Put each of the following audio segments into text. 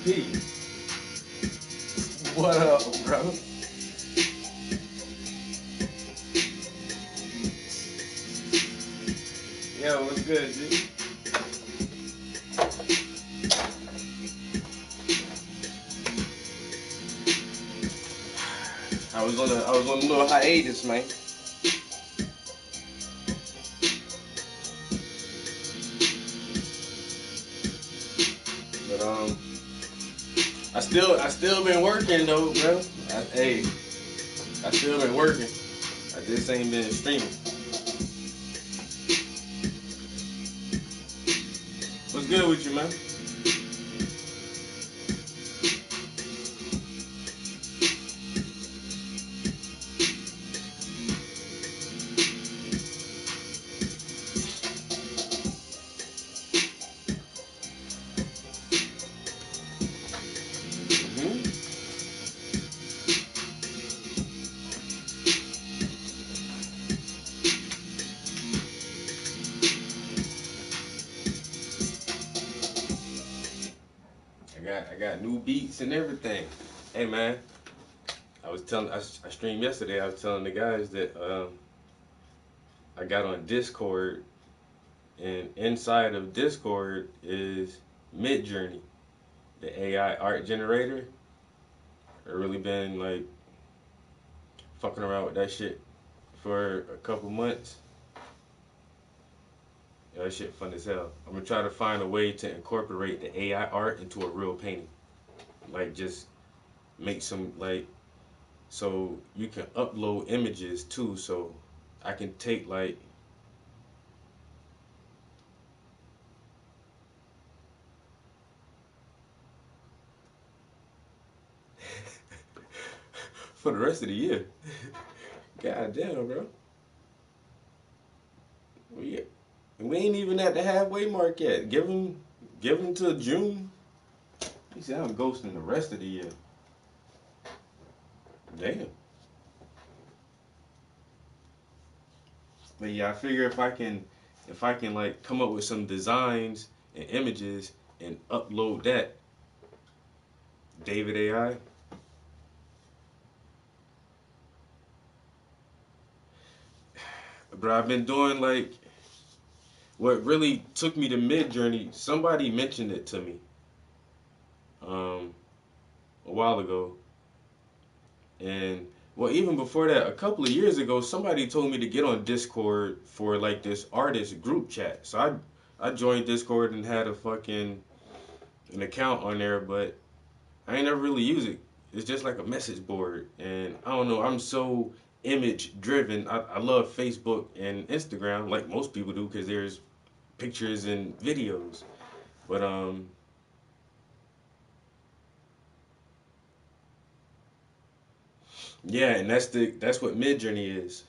P. What up, bro? Yo, what's good, G? I was on a little hiatus, man. But I still been working though, bro. Hey, I still been working. I just ain't been streaming. What's good with you, man? Hmm. I got new beats and everything. Hey, man. I streamed yesterday. I was telling the guys that I got on Discord, and inside of Discord is Midjourney, the AI art generator. I really been like fucking around with that shit for a couple months. Yeah, that shit fun as hell. I'm gonna try to find a way to incorporate the AI art into a real painting. Like just make some like so you can upload images too. So I can take like for the rest of the year. God damn, bro. We we ain't even at the halfway mark yet. Give them till June. He said I'm ghosting the rest of the year. Damn. But yeah, I figure if I can like come up with some designs and images and upload that David AI. Bro, I've been doing like what really took me to Mid Journey. Somebody mentioned it to me um, a while ago, and well, even before that, a couple of years ago, somebody told me to get on Discord for like this artist group chat. So I joined Discord and had a fucking an account on there, but I ain't never really use it. It's just like a message board, and I don't know. I'm so image driven. I love Facebook and Instagram like most people do because there's pictures and videos. But yeah, and that's what Midjourney is.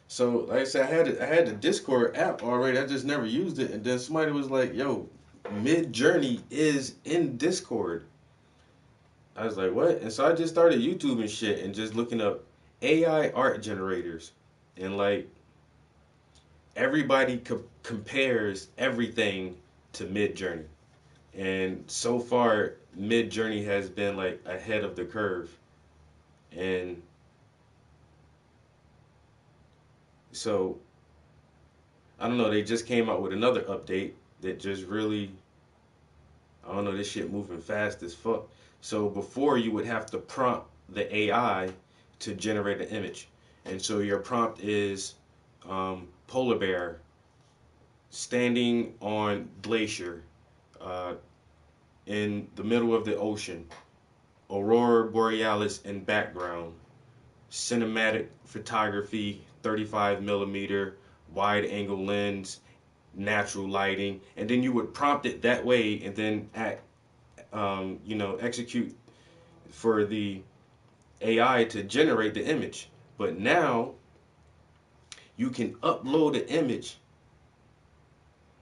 So like I said, I had the Discord app already. I just never used it, and then somebody was like, "Yo, Midjourney is in Discord." I was like, "What?" And so I just started YouTube and shit, and just looking up AI art generators, and like everybody compares everything to Midjourney, and so far Midjourney has been like ahead of the curve, and so I don't know. They just came out with another update that just really, I don't know. This shit moving fast as fuck. So before you would have to prompt the AI to generate an image, and so your prompt is polar bear standing on glacier uh, in the middle of the ocean, aurora borealis in background, cinematic photography, 35 millimeter wide angle lens, natural lighting, and then you would prompt it that way, and then execute for the AI to generate the image. But now you can upload an image,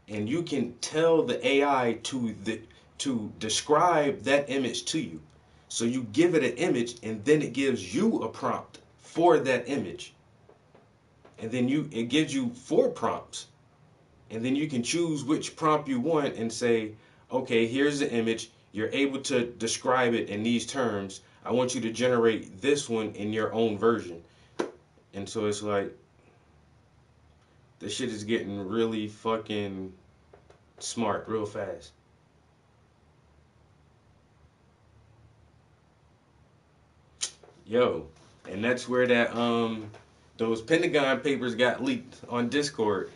and you can tell the AI to describe that image to you. So you give it an image, and then it gives you a prompt for that image, and then it gives you four prompts, and then you can choose which prompt you want and say, okay, here's the image. You're able to describe it in these terms. I want you to generate this one in your own version. And so it's like, this shit is getting really fucking smart real fast. Yo, and that's where that those Pentagon papers got leaked on Discord.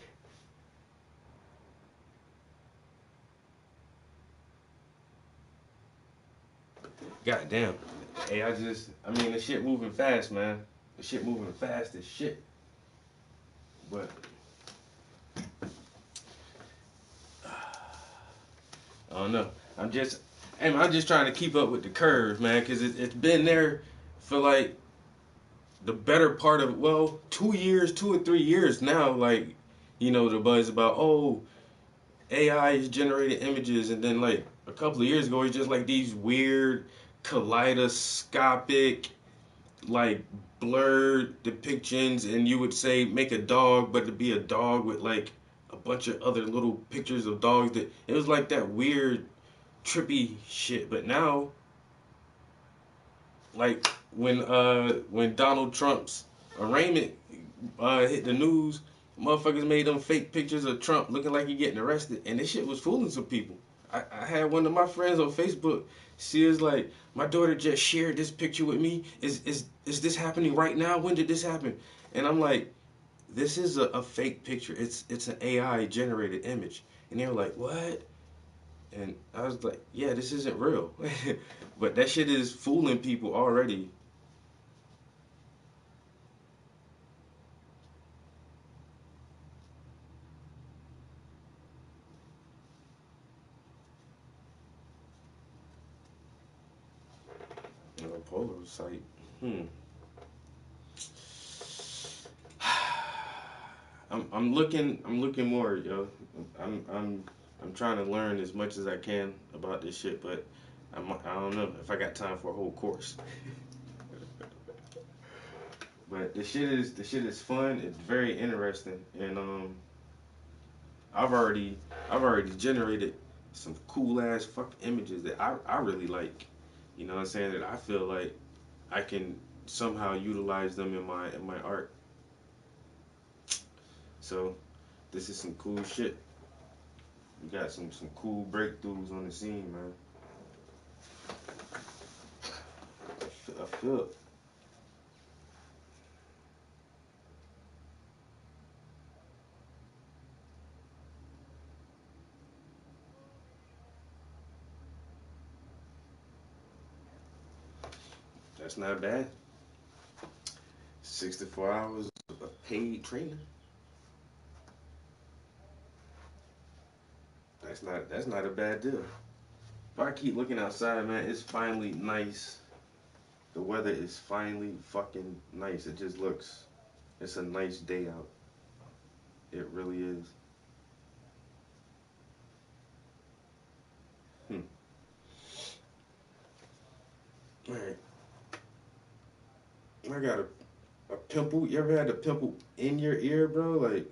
God damn. Hey, I mean, the shit moving fast, man. The shit moving fast as shit. But I don't know. I'm just trying to keep up with the curve, man, because it's been there for like the better part of, well, 2 years, 2 or 3 years now. Like, the buzz about, oh, AI is generating images, and then like a couple of years ago, it's just like these weird kaleidoscopic, like blurred depictions, and you would say make a dog, but to be a dog with like a bunch of other little pictures of dogs. That it was like that weird trippy shit. But now, like when Donald Trump's arraignment hit the news, motherfuckers made them fake pictures of Trump looking like he getting arrested, and this shit was fooling some people. I had one of my friends on Facebook. She was like, "My daughter just shared this picture with me. Is this happening right now? When did this happen?" And I'm like, "This is a fake picture. It's an AI generated image." And they were like, "What?" And I was like, "Yeah, this isn't real." But that shit is fooling people already. Polar site. Hmm. I'm looking more, yo. I'm I'm I'm trying to learn as much as I can about this shit, but I don't know if I got time for a whole course. But the shit is fun. It's very interesting, and I've already I've already generated some cool ass fuck images that I really like. You know what I'm saying? That I feel like I can somehow utilize them in my art. So this is some cool shit. We got some cool breakthroughs on the scene, man. I feel that's not bad. 64 hours of paid training. That's not a bad deal. If I keep looking outside, man, it's finally nice. The weather is finally fucking nice. It just looks. It's a nice day out. It really is. Hmm. All right. I got a pimple. You ever had a pimple in your ear, bro? Like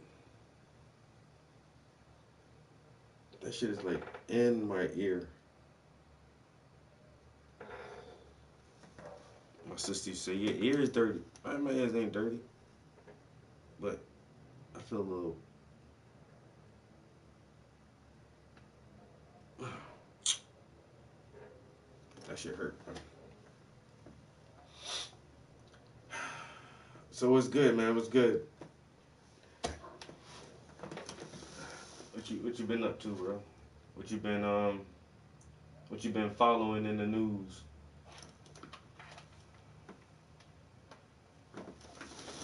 that shit is like in my ear. My sister used to say, "Your ear is dirty." My ears ain't dirty, but I feel a little. That shit hurt. So what's good, man? What's good? What you been up to, bro? What you been what you been following in the news?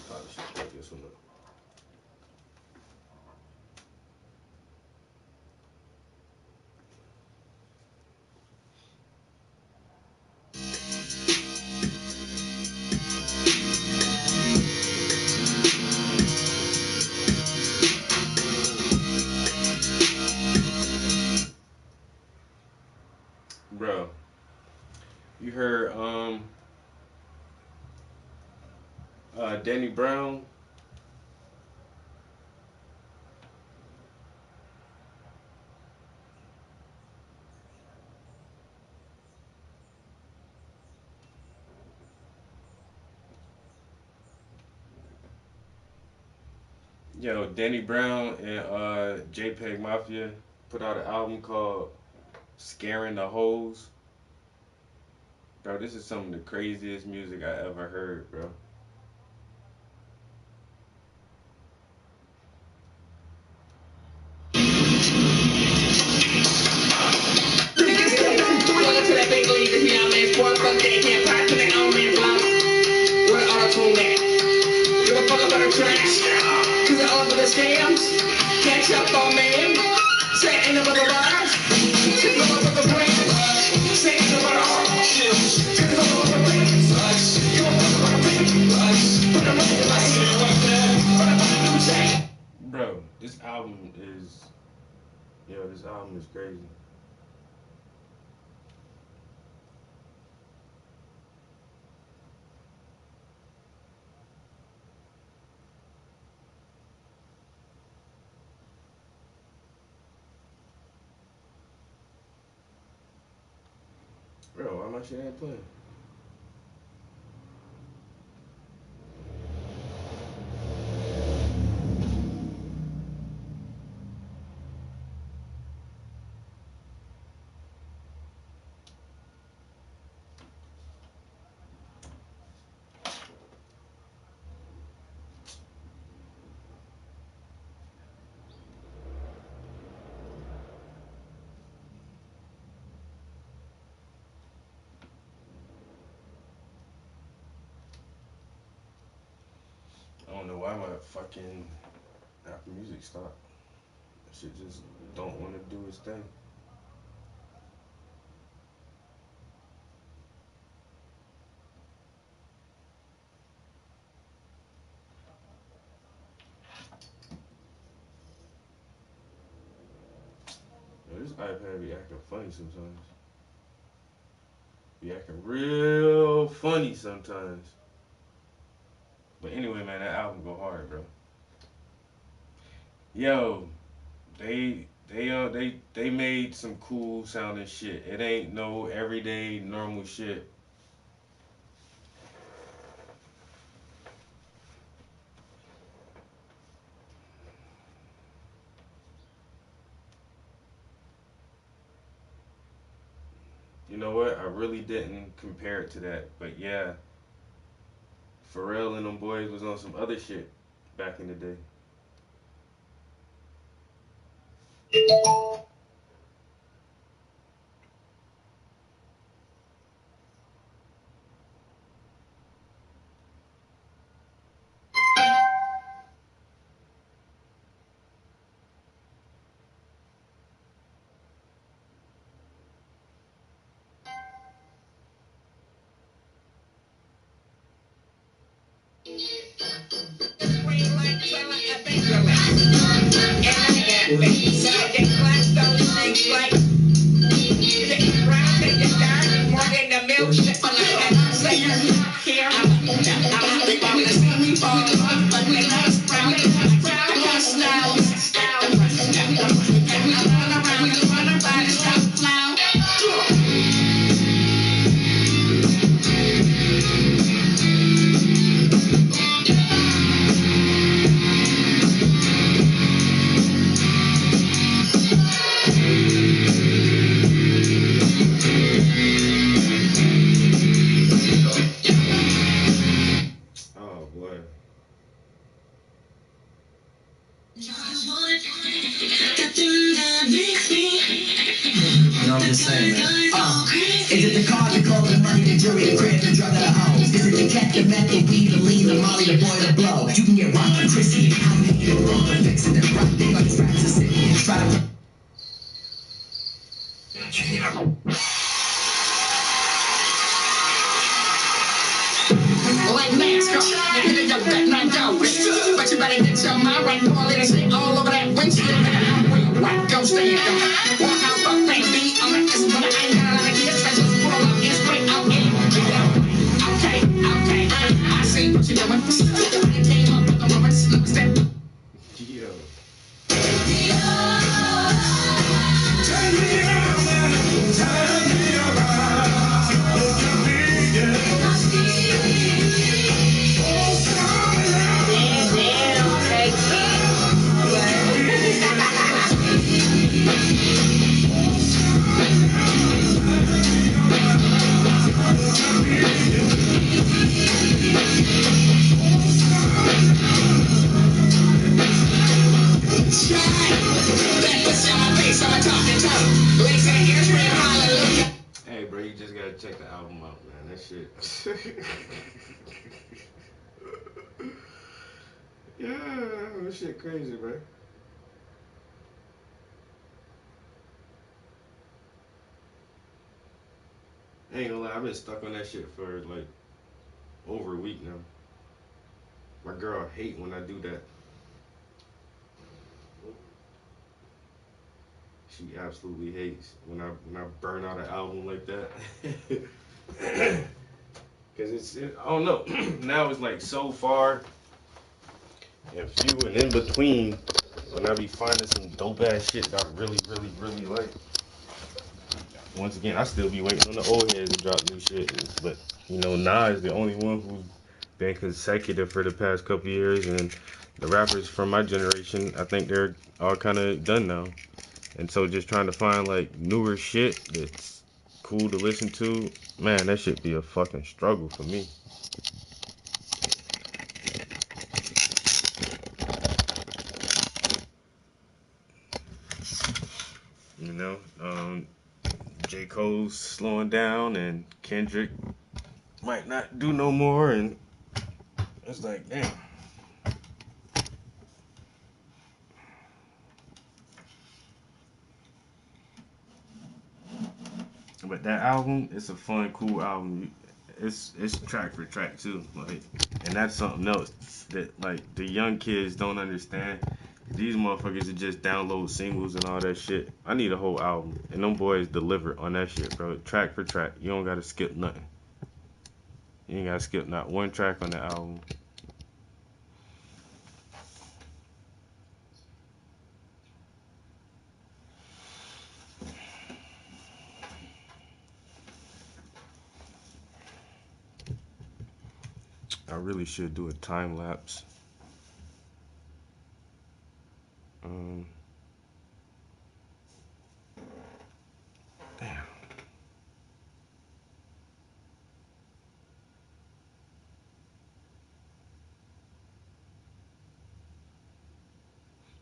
Probably should check this one up. Bro, you heard Danny Brown. Yo, Danny Brown and JPEG Mafia put out an album called "Scaring the Hoes." Bro, this is some of the craziest music I ever heard, bro. Catch up on me. Say ain't no other bars. Say no other brand. Say ain't no other options. Say no other brands. You don't know what I'm thinking. But I'm not in my city right now. But I'm not in the chain. Bro, this album is yo, this album is crazy. Bro, why my shit ain't playing? I don't know why my fucking Apple Music stopped. That shit just don't want to do its thing. Yo, this iPad be acting funny sometimes. Be acting real funny sometimes. But anyway, man, that album go hard, bro. Yo, they made some cool sounding shit. It ain't no everyday normal shit. You know what? I really didn't compare it to that, but yeah, Pharrell and them boys was on some other shit back in the day. Oh boy. You know what I'm just saying, man. Is it the car, the clothes, the money, the jewelry, the crib, the drug, or the hoes? Is it the cat, the meth, the weed, the lean, the molly, the boy, the blow? You can get rocked with Chrissy. How you get it wrong, the fix it, the right thing on these raps to sit. Try to. Like NASCAR, the hit of your back, not go. But you better get your mind right, pour a little shit all over that windshield. Right, go stand up. Walk out, fuck that beat on it. This is what I ain't got out of here. I just pull up and straight out in. Okay, okay, I see what you're doing. I came up with the moments, look step. Yo. Turn me around, turn me around. Look at me, yeah. check the album out, man. That shit. Yeah, that shit crazy, man. I ain't gonna lie, I've been stuck on that shit for like over a week now. My girl hate when I do that. She absolutely hates when I burn out an album like that. Cause I don't know. Now it's like so far and few and in between when I be finding some dope ass shit that I really, really, really like. Once again, I still be waiting on the old heads to drop new shit. But Nas is the only one who's been consecutive for the past couple years, and the rappers from my generation, I think they're all kind of done now. And so just trying to find like newer shit that's cool to listen to, man, that should be a fucking struggle for me. You know, J. Cole's slowing down, and Kendrick might not do no more, and it's like, damn. But that album, it's a fun, cool album. It's track for track too, like, and that's something else that like the young kids don't understand. These motherfuckers are just download singles and all that shit. I need a whole album, and them boys deliver on that shit, bro. Track for track, you don't gotta skip nothing. You ain't gotta skip not one track on the album. I really should do a time lapse. Um, Damn.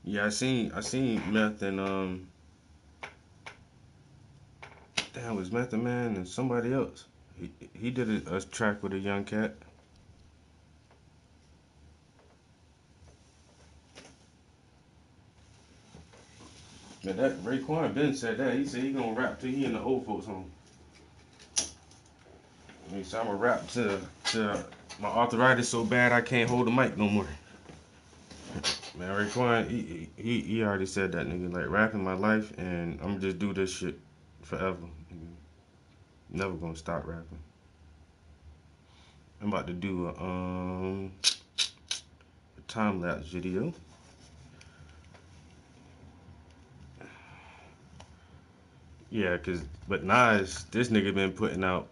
Yeah, I seen Meth and damn, it was Method Man and somebody else. He did a track with a young cat. Man, that Raekwon Ben said that. He said he gonna rap till he in the old folks home. He said I'm gonna rap to my arthritis so bad I can't hold the mic no more. Man, Raekwon, he already said that, nigga. Like, rapping my life, and I'm gonna just do this shit forever. Nigga. Never gonna stop rapping. I'm about to do a time lapse video. Yeah, but Nas, this nigga been putting out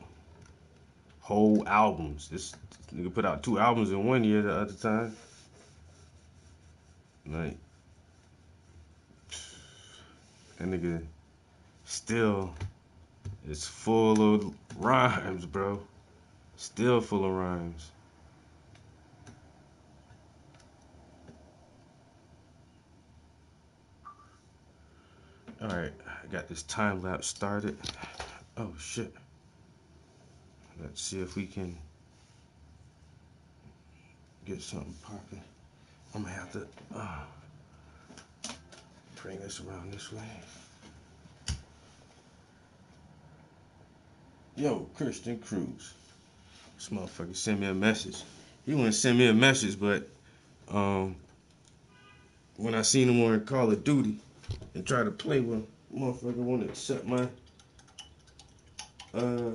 whole albums. This nigga put out 2 albums in 1 year the other time. Like, that nigga still is full of rhymes, bro. Still full of rhymes. Alright, I got this time lapse started. Oh shit. Let's see if we can get something popping. I'm gonna have to bring this around this way. Yo, Christian Cruz. This motherfucker sent me a message. He wouldn't send me a message, but um, when I seen him on Call of Duty and try to play with him, motherfucker wanted to accept uh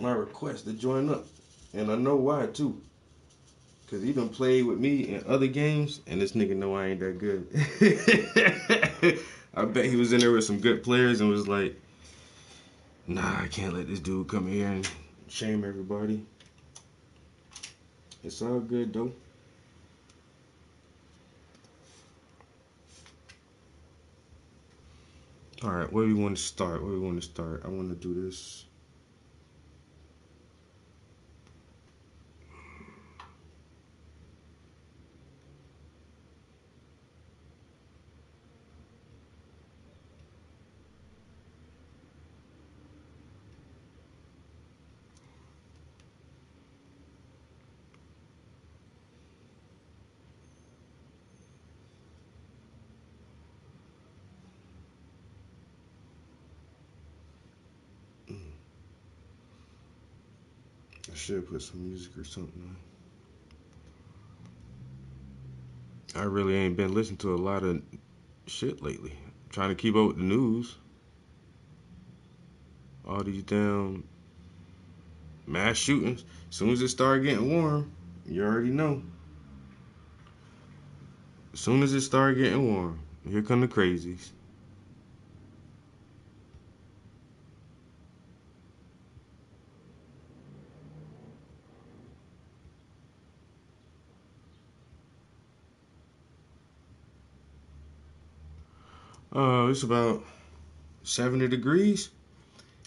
my request to join up. And I know why too. Cause he done played with me in other games, and this nigga know I ain't that good. I bet he was in there with some good players and was like, nah, I can't let this dude come here and shame everybody. It's all good though. All right, where we want to start? Where we want to start? I want to do this. I should put some music or something on. I really ain't been listening to a lot of shit lately. Trying to keep up with the news. All these damn mass shootings. As soon as it start getting warm, you already know. As soon as it start getting warm, here come the crazies. It's about 70 degrees.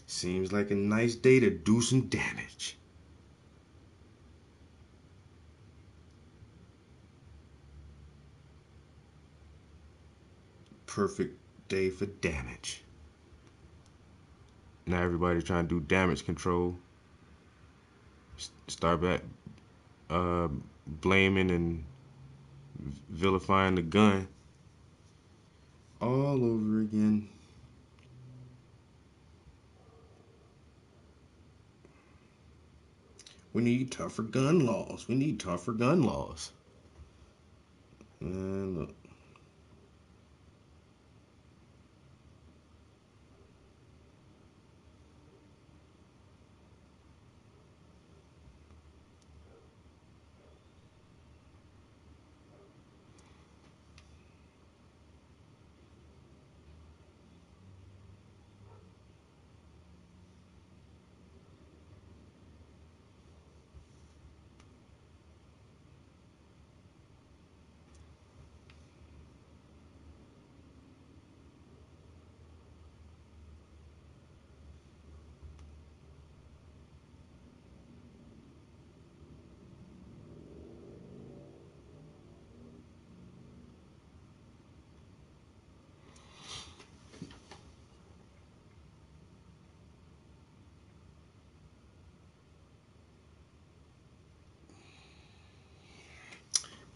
Seems like a nice day to do some damage. Perfect day for damage. Now everybody trying to do damage control. Start back uh, blaming and vilifying the gun all over again. We need tougher gun laws. We need tougher gun laws. And look.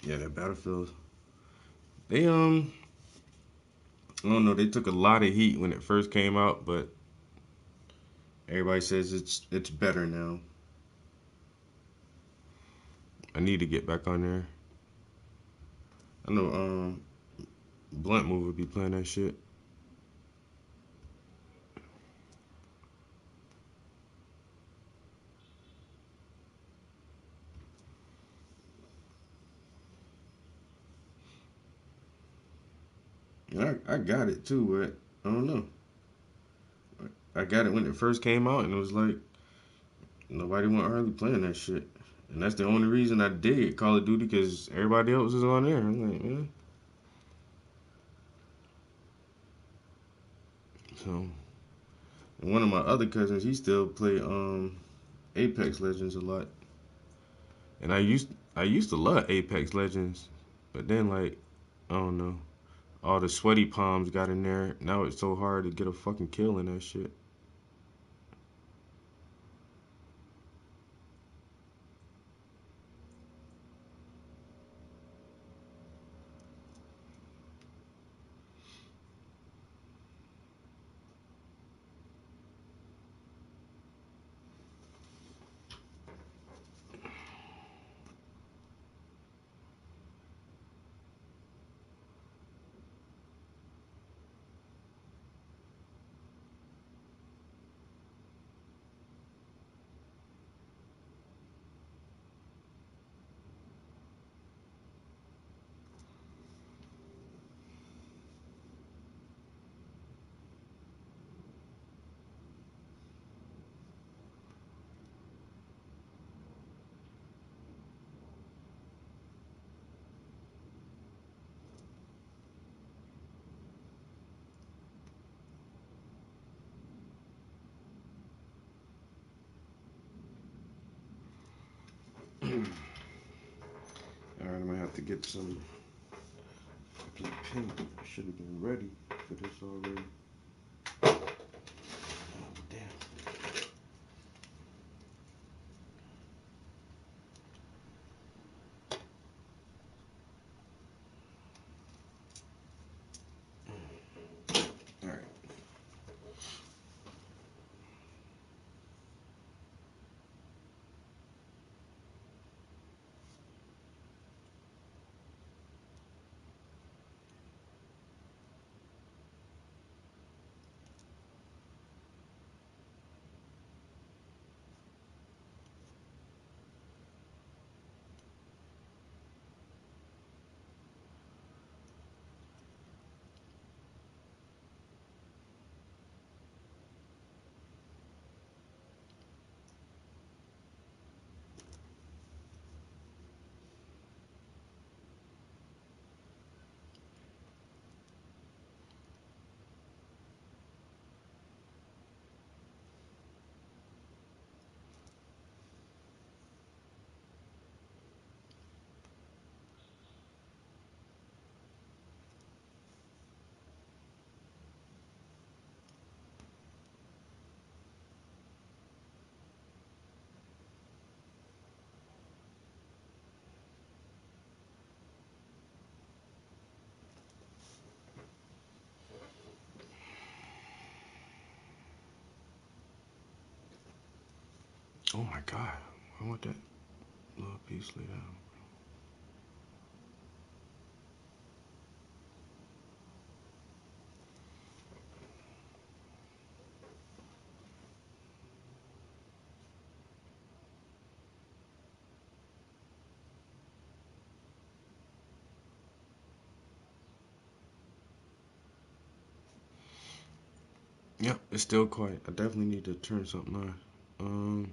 Yeah, that Battlefield. They I don't know. They took a lot of heat when it first came out, but everybody says it's better now. I need to get back on there. I know Blunt Move would be playing that shit. I got it too, but I don't know. I got it when it first came out, and it was like nobody want hardly playing that shit. And that's the only reason I did get Call of Duty because everybody else is on there. I'm like, man. So, and one of my other cousins, he still play Apex Legends a lot. And I used to love Apex Legends, but then like I don't know, all the sweaty palms got in there. Now it's so hard to get a fucking kill in that shit. All right, I'm gonna have to get some paint. I should have been ready for this already. Oh, damn. All right. Oh my god. I want that little piece laid out. Yep, it's still quiet. I definitely need to turn something on.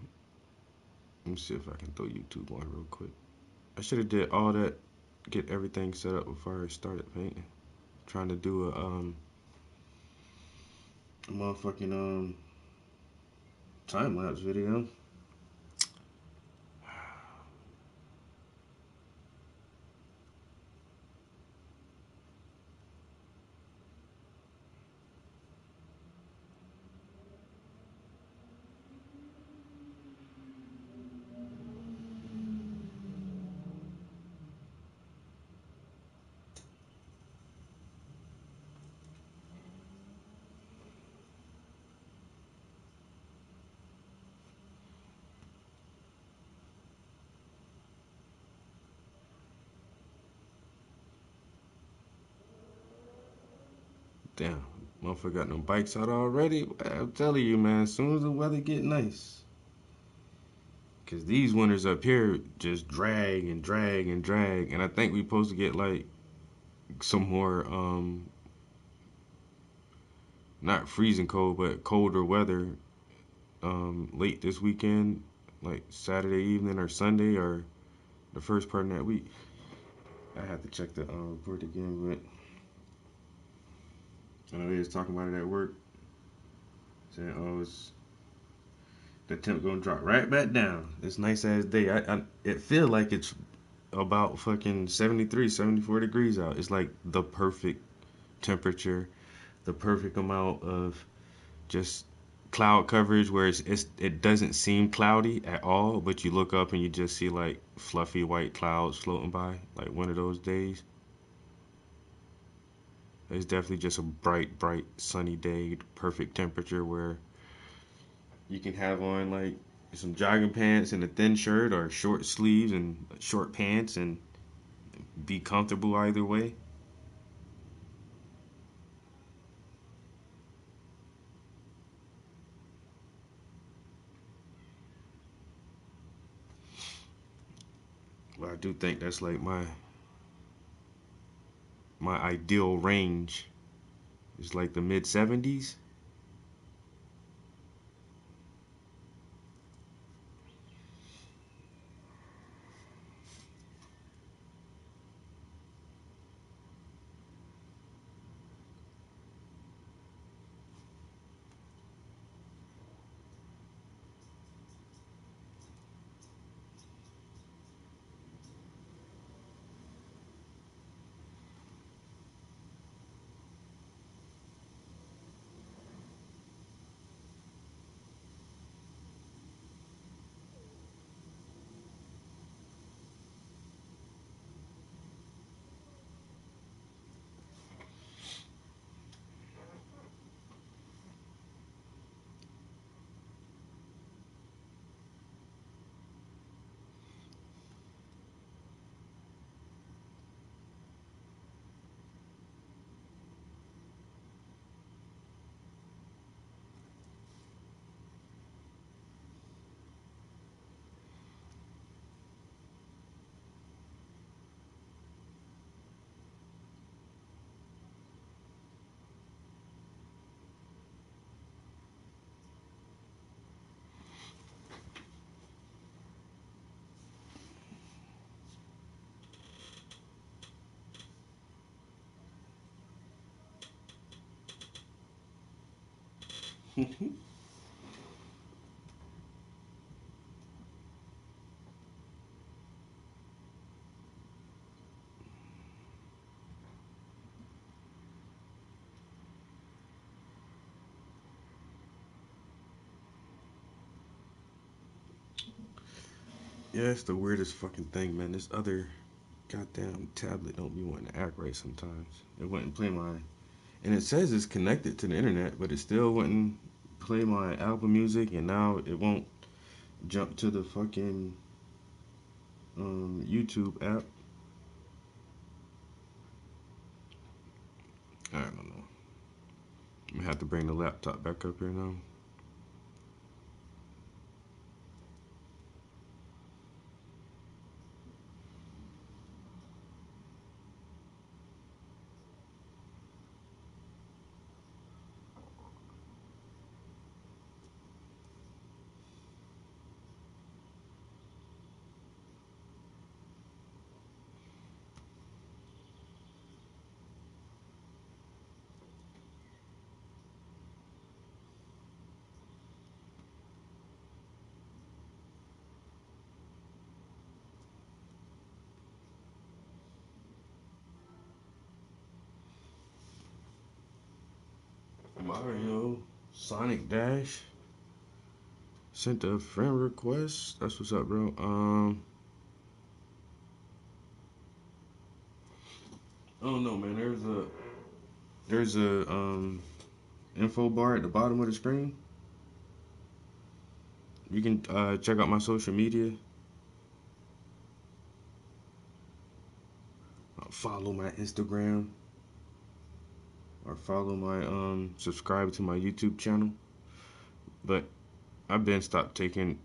Let me see if I can throw YouTube on real quick. I should have did all that, get everything set up before I started painting. Trying to do a motherfucking time lapse video. Damn, motherfucker got no bikes out already. I'm telling you, man, as soon as the weather get nice. Cause these winters up here just drag and drag and drag. And I think we supposed to get like some more not freezing cold, but colder weather late this weekend, like Saturday evening or Sunday or the first part of that week. I have to check the report again, but I know they was talking about it at work, saying, "Oh, the temp gonna drop right back down. It's nice ass day. It feel like it's about fucking 73, 74 degrees out. It's like the perfect temperature, the perfect amount of just cloud coverage where it doesn't seem cloudy at all, but you look up and you just see like fluffy white clouds floating by, like one of those days. It's definitely just a bright, bright, sunny day, perfect temperature where you can have on like some jogging pants and a thin shirt or short sleeves and short pants and be comfortable either way. But I do think that's like my ideal range is like the mid 70s. Yeah, it's the weirdest fucking thing, man. This other goddamn tablet don't be wanting to act right sometimes. It wouldn't play my, and it says it's connected to the internet, but it still wouldn't play my album music, and now it won't jump to the fucking YouTube app. I don't know. I'm gonna have to bring the laptop back up here now. Mario, Sonic Dash, sent a friend request. That's what's up, bro. I don't know, man. There's a info bar at the bottom of the screen. You can check out my social media. Follow my Instagram or follow my subscribe to my YouTube channel. But I've been stopped taking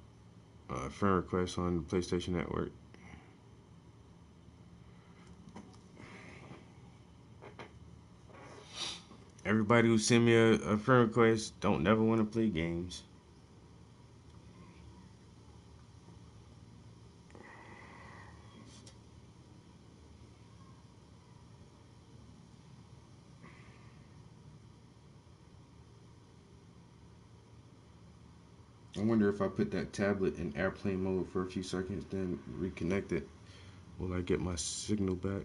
friend requests on the PlayStation Network. Everybody who send me a friend request don't never want to play games. I wonder if I put that tablet in airplane mode for a few seconds, then reconnect it, will I get my signal back?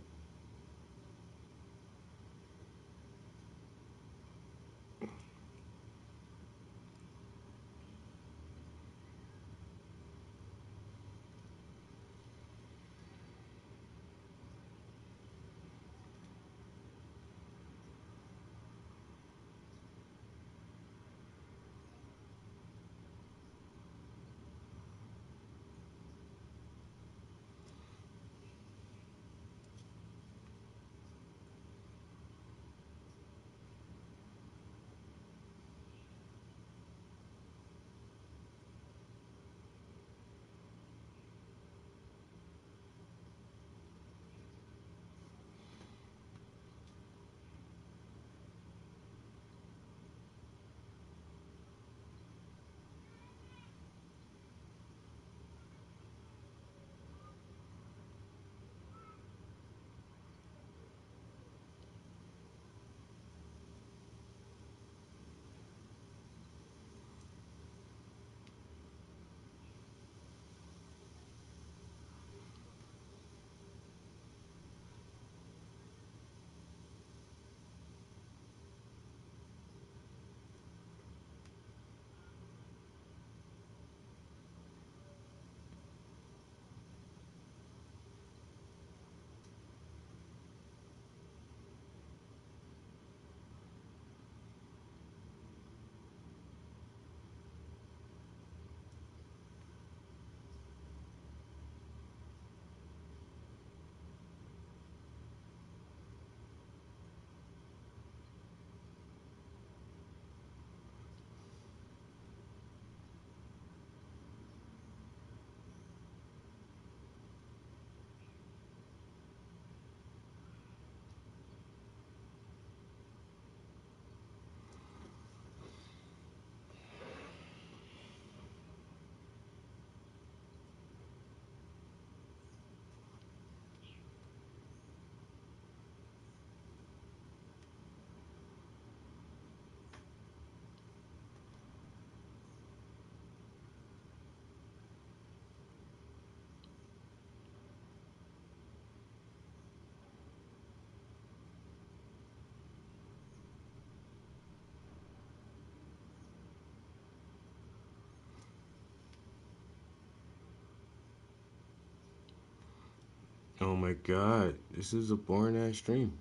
Oh my god, this is a boring ass stream.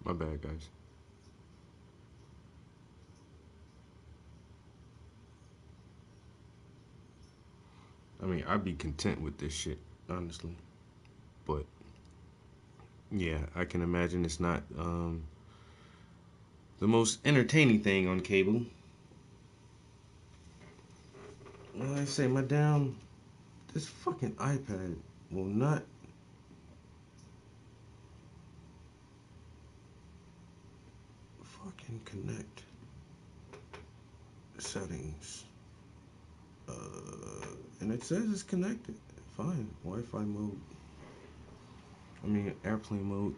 My bad, guys. mean, I'd be content with this shit, honestly. But yeah, I can imagine it's not the most entertaining thing on cable. Well, I say, my damn, this fucking iPad will not fucking connect. Settings. And it says it's connected. Fine. Wi-Fi mode. I mean, airplane mode.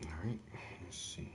All right. Let's see.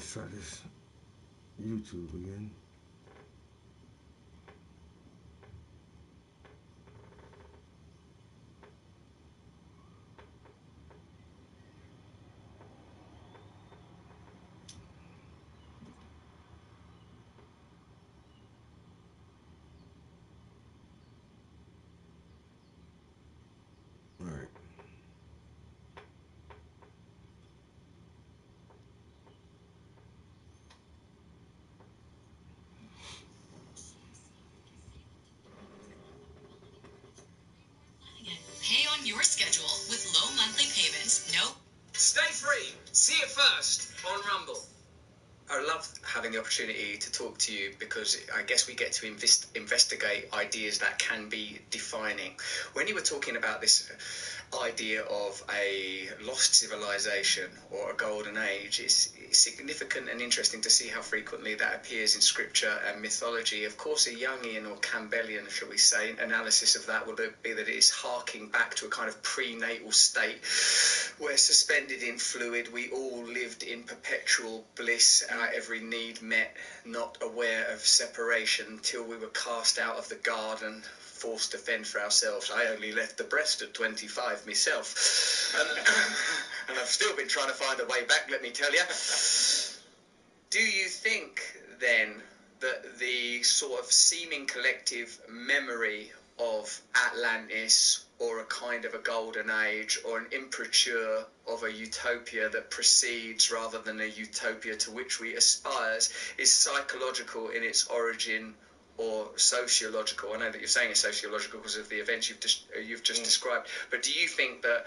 Let's try this YouTube again. All right. Pay on your schedule with low monthly payments. No. Stay free. See it first on Rumble. I love having the opportunity to talk to you because I guess we get to investigate ideas that can be defining. When you were talking about this idea of a lost civilization or a golden age, it's significant and interesting to see how frequently that appears in scripture and mythology. Of course, a Jungian or Campbellian, shall we say, analysis of that would be that it is harking back to a kind of prenatal state where, suspended in fluid, we all lived in perpetual bliss, our every need met, not aware of separation, till we were cast out of the garden, forced to fend for ourselves. I only left the breast at 25 myself. And I've still been trying to find a way back, let me tell you. Do you think, then, that the sort of seeming collective memory of Atlantis, or a kind of a golden age, or an imprimatur of a utopia that precedes rather than a utopia to which we aspire, is psychological in its origin or sociological? I know that you're saying it's sociological because of the events you've just described, but do you think that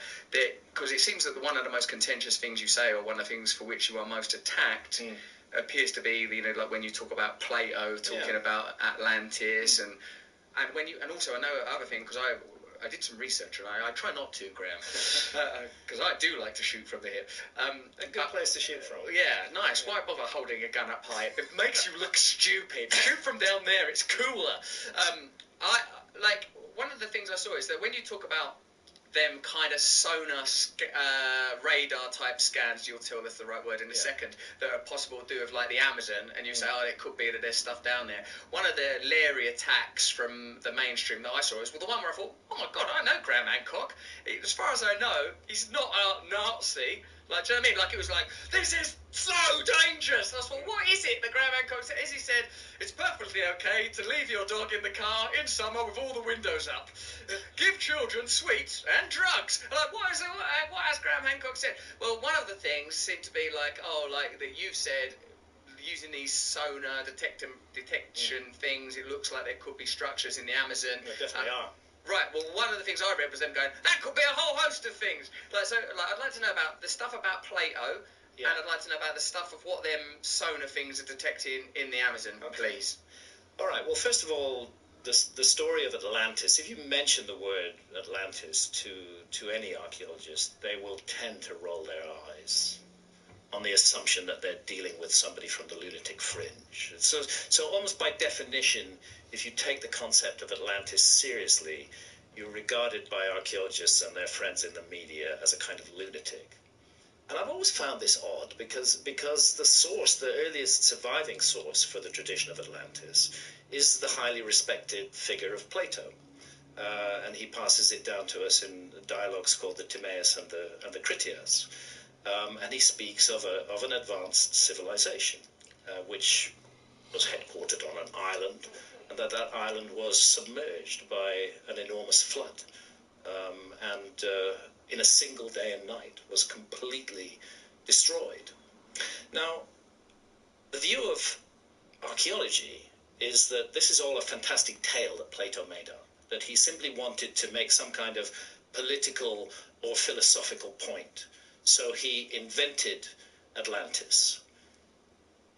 because it seems that one of the most contentious things you say, or one of the things for which you are most attacked, appears to be, you know, like when you talk about Plato talking about Atlantis, and also I know other thing, because I did some research, and I try not to, Graham, because I do like to shoot from the hip. A good place to shoot from. Yeah, nice. Why bother holding a gun up high? It makes you look stupid. Shoot from down there, it's cooler. One of the things I saw is that when you talk about them kind of sonar radar type scans, you'll tell us the right word in a second, that are possible to do with like the Amazon, and you say, oh, it could be that there's stuff down there. One of the Leary attacks from the mainstream that I saw was the one where I thought, oh my god, I know Graham Hancock. As far as I know, he's not a Nazi. Like, do you know what I mean? Like, it was like, this is so dangerous. And I thought, what is it that Graham Hancock said? As he said, it's perfectly okay to leave your dog in the car in summer with all the windows up. Give children sweets and drugs. Like, what has Graham Hancock said? Well, one of the things seemed to be like, that you've said, using these sonar detection things, it looks like there could be structures in the Amazon. There definitely are. Right, well, one of the things I read was them going, that could be a whole host of things. I'd like to know about the stuff about Plato, and I'd like to know about the stuff of what them sonar things are detecting in the Amazon, please. All right, well, first of all, the story of Atlantis, if you mention the word Atlantis to any archaeologist, they will tend to roll their eyes on the assumption that they're dealing with somebody from the lunatic fringe. So almost by definition, if you take the concept of Atlantis seriously, you're regarded by archaeologists and their friends in the media as a kind of lunatic. And I've always found this odd because the earliest surviving source for the tradition of Atlantis is the highly respected figure of Plato. And he passes it down to us in dialogues called the Timaeus and the Critias. And he speaks of an advanced civilization, which was headquartered on an island, and that island was submerged by an enormous flood, and in a single day and night was completely destroyed. Now, the view of archaeology is that this is all a fantastic tale that Plato made up, that he simply wanted to make some kind of political or philosophical point. So he invented Atlantis.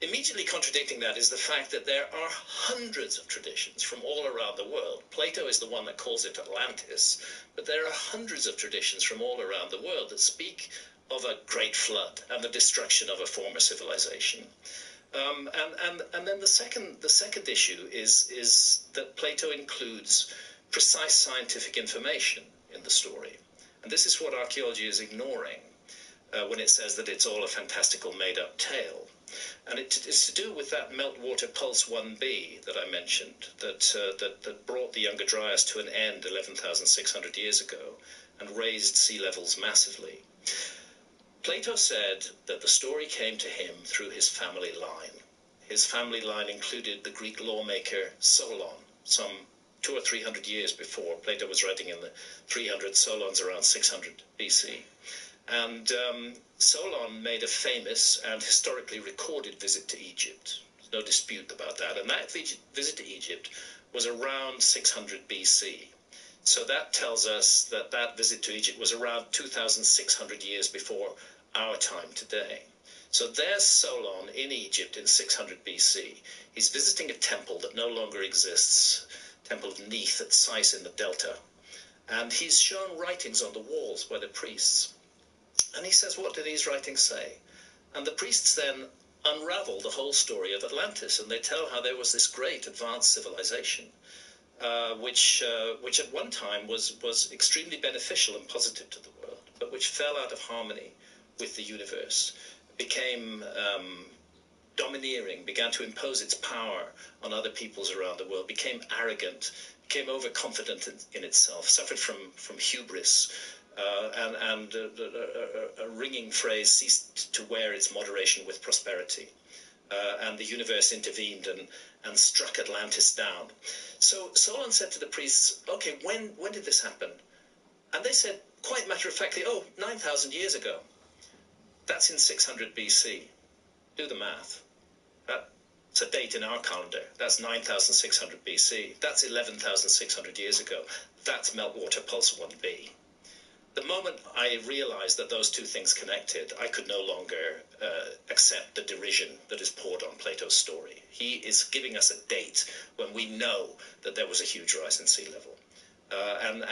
Immediately contradicting that is the fact that there are hundreds of traditions from all around the world. Plato is the one that calls it Atlantis, but there are hundreds of traditions from all around the world that speak of a great flood and the destruction of a former civilization. And then the second issue is that Plato includes precise scientific information in the story. And this is what archaeology is ignoring. when it says that it's all a fantastical made-up tale. And it's to do with that meltwater pulse 1b that I mentioned, that brought the Younger Dryas to an end 11,600 years ago and raised sea levels massively. Plato said that the story came to him through his family line. His family line included the Greek lawmaker Solon, some 200 or 300 years before. Plato was writing in the 300s, Solon's around 600 BC. And Solon made a famous and historically recorded visit to Egypt. There's no dispute about that. And that visit to Egypt was around 600 BC. So that tells us that that visit to Egypt was around 2,600 years before our time today. So there's Solon in Egypt in 600 BC. He's visiting a temple that no longer exists, Temple of Neith at Sais in the Delta. And he's shown writings on the walls by the priests. And he says, what do these writings say? And the priests then unravel the whole story of Atlantis, and they tell how there was this great advanced civilization, which at one time was extremely beneficial and positive to the world, but which fell out of harmony with the universe, became domineering, began to impose its power on other peoples around the world, became arrogant, became overconfident in itself, suffered from hubris, and a ringing phrase ceased to wear its moderation with prosperity. And the universe intervened and struck Atlantis down. So Solon said to the priests, okay, when did this happen? And they said, quite matter-of-factly, 9,000 years ago. That's in 600 BC. Do the math. That's a date in our calendar. That's 9,600 BC. That's 11,600 years ago. That's meltwater pulse 1b. The moment I realized that those two things connected, I could no longer accept the derision that is poured on Plato's story. He is giving us a date when we know that there was a huge rise in sea level. And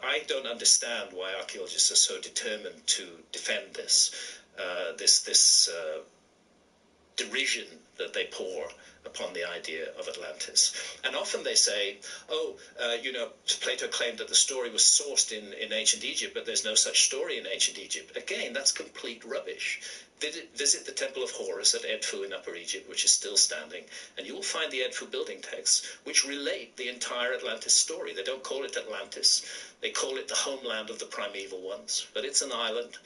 I don't understand why archaeologists are so determined to defend this derision that they pour upon the idea of Atlantis. And often they say, Plato claimed that the story was sourced in ancient Egypt, but there's no such story in ancient Egypt. Again, that's complete rubbish. Visit the Temple of Horus at Edfu in Upper Egypt, which is still standing, and you will find the Edfu building texts, which relate the entire Atlantis story. They don't call it Atlantis. They call it the homeland of the primeval ones. But it's an island.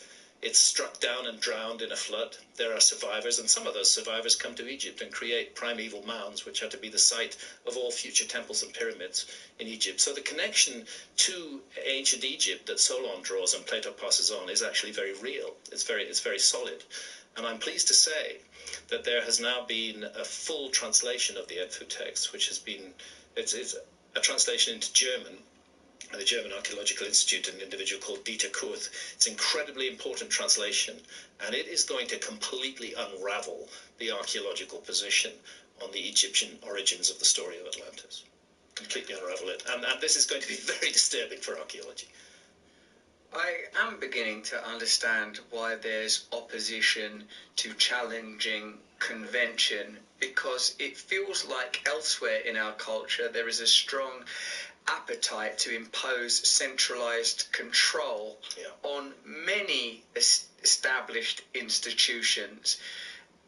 It's struck down and drowned in a flood. There are survivors, and some of those survivors come to Egypt and create primeval mounds, which are to be the site of all future temples and pyramids in Egypt. So the connection to ancient Egypt that Solon draws and Plato passes on is actually very real. It's very solid. And I'm pleased to say that there has now been a full translation of the Edfu text, which has been, it's a translation into German, the German Archaeological Institute, an individual called Dieter Kurth. It's an incredibly important translation, and it is going to completely unravel the archaeological position on the Egyptian origins of the story of Atlantis. Completely unravel it. And this is going to be very disturbing for archaeology. I am beginning to understand why there's opposition to challenging convention, because it feels like elsewhere in our culture there is a strong appetite to impose centralized control on many established institutions.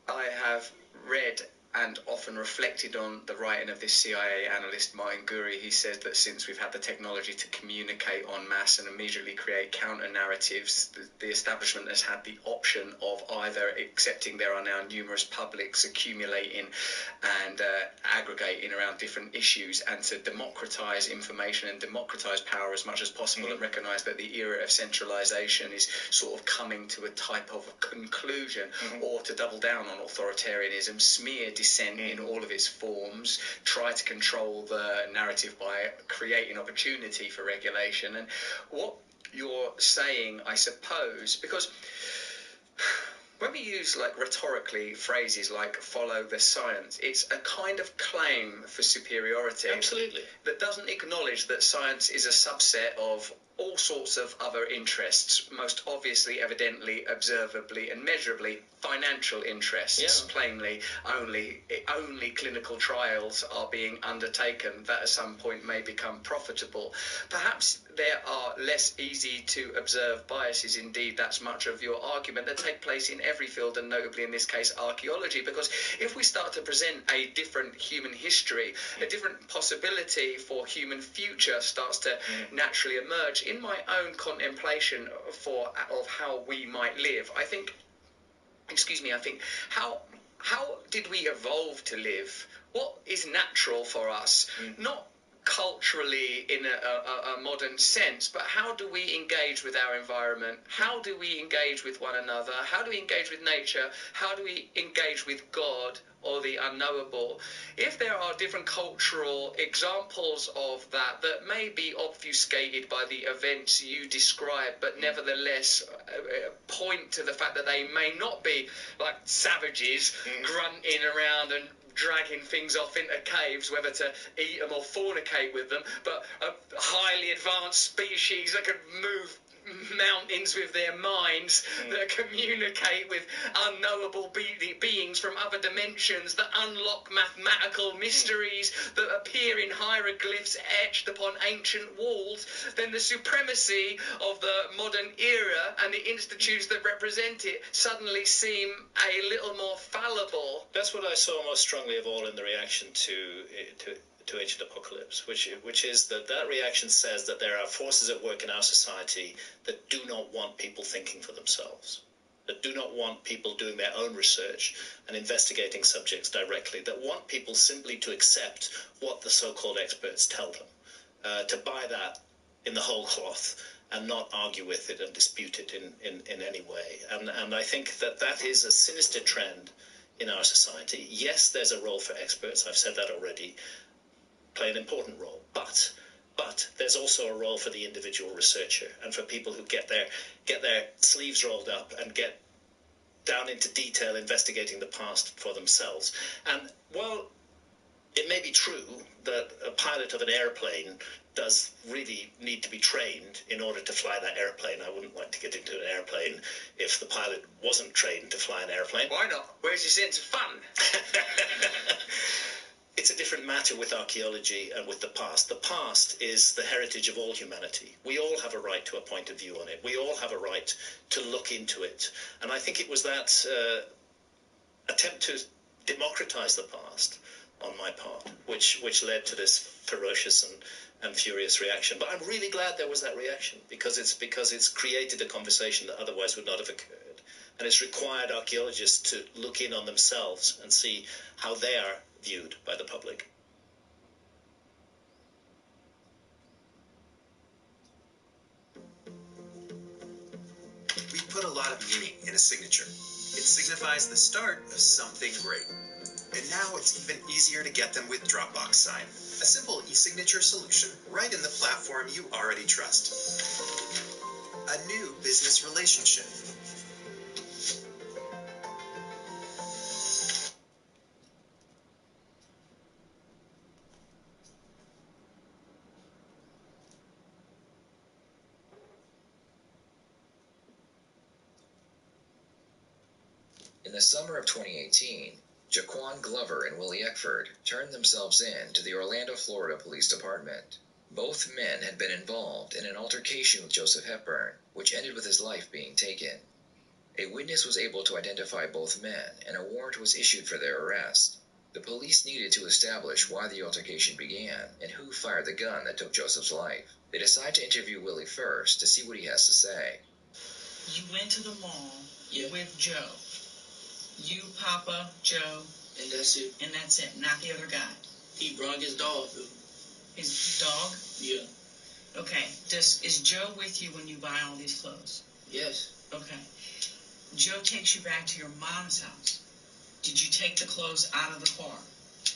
I have read and often reflected on the writing of this CIA analyst, Martin Guri. He says that since we've had the technology to communicate en masse and immediately create counter-narratives, the establishment has had the option of either accepting there are now numerous publics accumulating and aggregating around different issues, and to democratize information and democratize power as much as possible, and recognize that the era of centralization is sort of coming to a type of a conclusion, or to double down on authoritarianism, smear dissent in all of its forms, try to control the narrative by creating opportunity for regulation. And what you're saying, I suppose, because when we use rhetorically phrases like follow the science, it's a kind of claim for superiority. Absolutely. That doesn't acknowledge that science is a subset of all sorts of other interests, most obviously, evidently, observably, and measurably financial interests. Yeah. Plainly, only clinical trials are being undertaken that at some point may become profitable. Perhaps there are less easy to observe biases, indeed that's much of your argument, that take place in every field, and notably in this case archaeology, because if we start to present a different human history, a different possibility for human future starts to naturally emerge. In my own contemplation of how we might live, I think how did we evolve to live? What is natural for us? Not culturally in a modern sense, but how do we engage with our environment? How do we engage with one another? How do we engage with nature? How do we engage with God or the unknowable? If there are different cultural examples of that that may be obfuscated by the events you describe, but nevertheless point to the fact that they may not be like savages grunting around and dragging things off into caves, whether to eat them or fornicate with them, but a highly advanced species that can move mountains with their minds, that communicate with unknowable beings from other dimensions, that unlock mathematical mysteries, that appear in hieroglyphs etched upon ancient walls, then the supremacy of the modern era and the institutes that represent it suddenly seem a little more fallible. That's what I saw most strongly of all in the reaction to Ancient Apocalypse, which is that reaction says that there are forces at work in our society that do not want people thinking for themselves, that do not want people doing their own research and investigating subjects directly, that want people simply to accept what the so-called experts tell them, to buy that in the whole cloth and not argue with it and dispute it in any way. And I think that is a sinister trend in our society. Yes, there's a role for experts, I've said that already, play an important role, but there's also a role for the individual researcher and for people who get their sleeves rolled up and get down into detail investigating the past for themselves. And while it may be true that a pilot of an airplane does really need to be trained in order to fly that airplane. I wouldn't like to get into an airplane if the pilot wasn't trained to fly an airplane. Why not? Where's your sense of fun? It's a different matter with archaeology and with the past. The past is the heritage of all humanity. We all have a right to a point of view on it. We all have a right to look into it. And I think it was that attempt to democratize the past on my part, which led to this ferocious and furious reaction. But I'm really glad there was that reaction, because it's created a conversation that otherwise would not have occurred. And it's required archaeologists to look in on themselves and see how they are viewed by the public. We put a lot of meaning in a signature. It signifies the start of something great. And now it's even easier to get them with Dropbox Sign, a simple e-signature solution right in the platform you already trust. A new business relationship. In the summer of 2018, Jaquan Glover and Willie Eckford turned themselves in to the Orlando, Florida Police Department. Both men had been involved in an altercation with Joseph Hepburn, which ended with his life being taken. A witness was able to identify both men, and a warrant was issued for their arrest. The police needed to establish why the altercation began and who fired the gun that took Joseph's life. They decide to interview Willie first to see what he has to say. You went to the mall with Joe. You, Papa, Joe. And that's it. And that's it, not the other guy. He brought his dog. His dog? Yeah. Okay. Is Joe with you when you buy all these clothes? Yes. Okay. Joe takes you back to your mom's house. Did you take the clothes out of the car?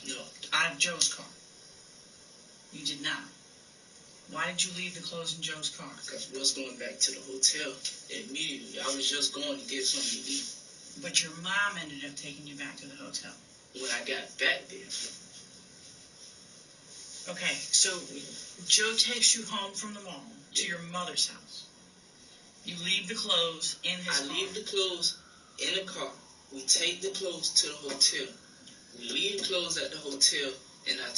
No. Out of Joe's car? You did not. Why did you leave the clothes in Joe's car? Because we was going back to the hotel immediately. I was just going to get something to eat. But your mom ended up taking you back to the hotel. When I got back there. Okay, so Joe takes you home from the mall. to your mother's house. You leave the clothes in his car. I leave the clothes in the car. We take the clothes to the hotel. We leave the clothes at the hotel, and I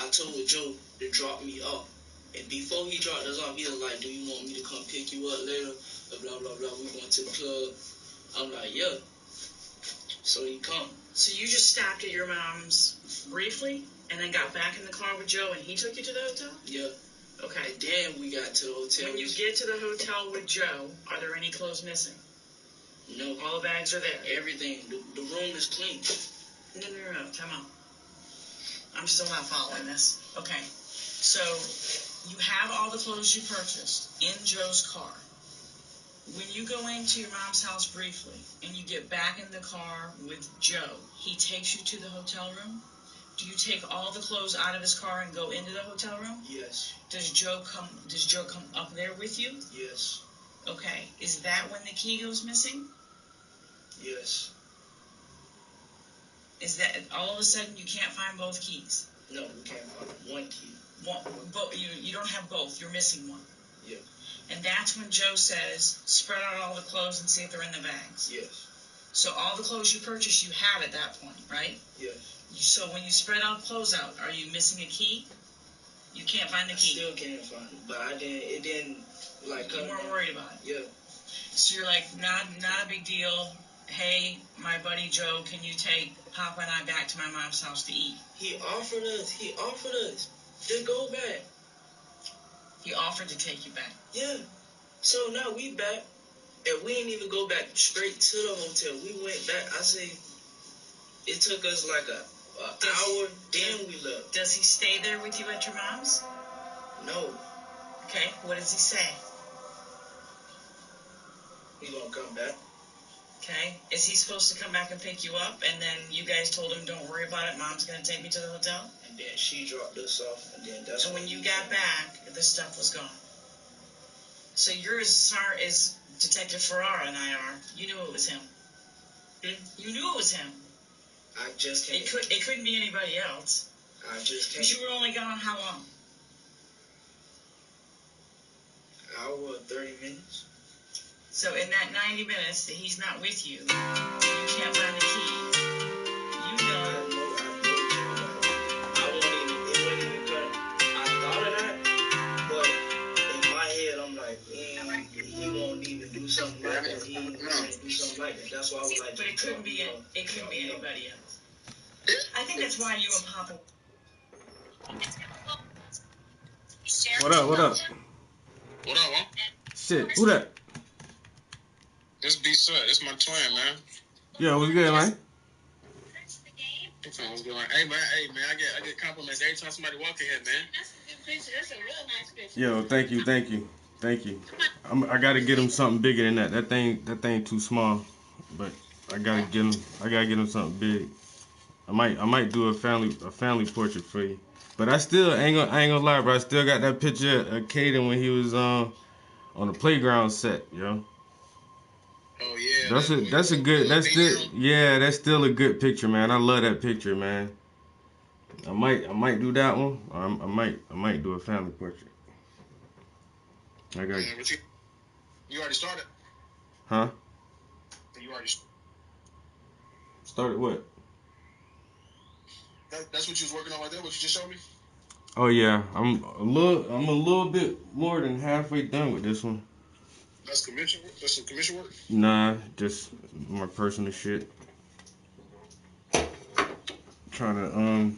told Joe to drop me off. And before he dropped us off, he was like, "Do you want me to come pick you up later?" Blah blah blah. We going to the club. I'm like, "Yeah." So he come. So you just stopped at your mom's briefly, and then got back in the car with Joe, and he took you to the hotel? Yeah. Okay. And then we got to the hotel. When you get to the hotel with Joe, are there any clothes missing? No. All the bags are there? Everything. The room is clean. No, time out. I'm still not following this. Okay. So, you have all the clothes you purchased in Joe's car. When you go into your mom's house briefly, and you get back in the car with Joe, he takes you to the hotel room? Do you take all the clothes out of his car and go into the hotel room? Yes. Does Joe come up there with you? Yes. Okay. Is that when the key goes missing? Yes. Is that all of a sudden you can't find both keys? No, we can't find one key. You don't have both. You're missing one. Yeah. And that's when Joe says, spread out all the clothes and see if they're in the bags. Yes. So all the clothes you purchased, you had at that point, right? Yes. So when you spread all the clothes out, are you missing a key? You can't find the key. I still can't find it, but it didn't, like... You weren't worried about it? Yeah. So you're like, not a big deal. Hey, my buddy Joe, can you take Papa and I back to my mom's house to eat? He offered us to go back. He offered to take you back? Yeah. So now we back, and we didn't even go back straight to the hotel. We went back. I say, it took us like an hour, then we left. Does he stay there with you at your mom's? No. Okay, what does he say? He gonna come back. Okay. Is he supposed to come back and pick you up, and then you guys told him, don't worry about it, Mom's going to take me to the hotel? And then she dropped us off, and then that's So when you got back, the stuff was gone. So you're as smart as Detective Ferrara and I are. You knew it was him. You knew it was him. I just can't. It couldn't be anybody else. I just can't. Because you were only gone how long? Hour, 30 minutes. So in that 90 minutes that he's not with you, you can't find the keys. You know. I wouldn't even cut. I thought of that, but in my head, I'm like, he won't even do something like that. He ain't gonna do something like that. That's why I was like, but it couldn't be anybody else. I think that's why you and Papa. What up? What up, man? Shit, who that? This B-Sut. This my twin, man. Yeah, what's good, man? What's good, man? Hey, man, I get compliments every time somebody walk in here, man. That's a good picture. That's a real nice picture. Yo, thank you. I gotta get him something bigger than that. That thing too small. But I gotta get him something big. I might do a family portrait for you. But I ain't gonna lie, bro. I still got that picture of Caden when he was on the playground set, yo. Oh yeah. That's still a good picture, man. I love that picture, man. I might do that one. Or I might do a family portrait. I got. You already started? Huh? You already started what? That's what you was working on right there. What you just showed me? Oh yeah, I'm a little bit more than halfway done with this one. That's commission work? That's some commission work? Nah, just my personal shit. Trying to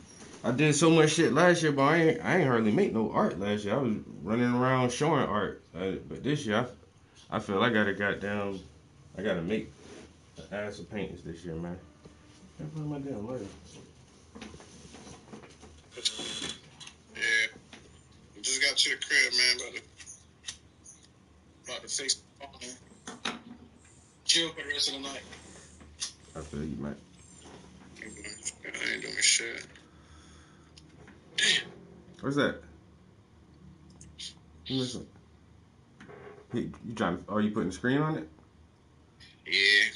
I did so much shit last year, but I ain't hardly make no art last year. I was running around showing art, but this year I feel I gotta make an ass of paintings this year, man. Can't find my damn lighter. Yeah, just got to the crib, man. About to fix chill for the rest of the night. I feel you, man. I ain't doing shit. Damn. What's that? Listen. You are you putting the screen on it? Yeah.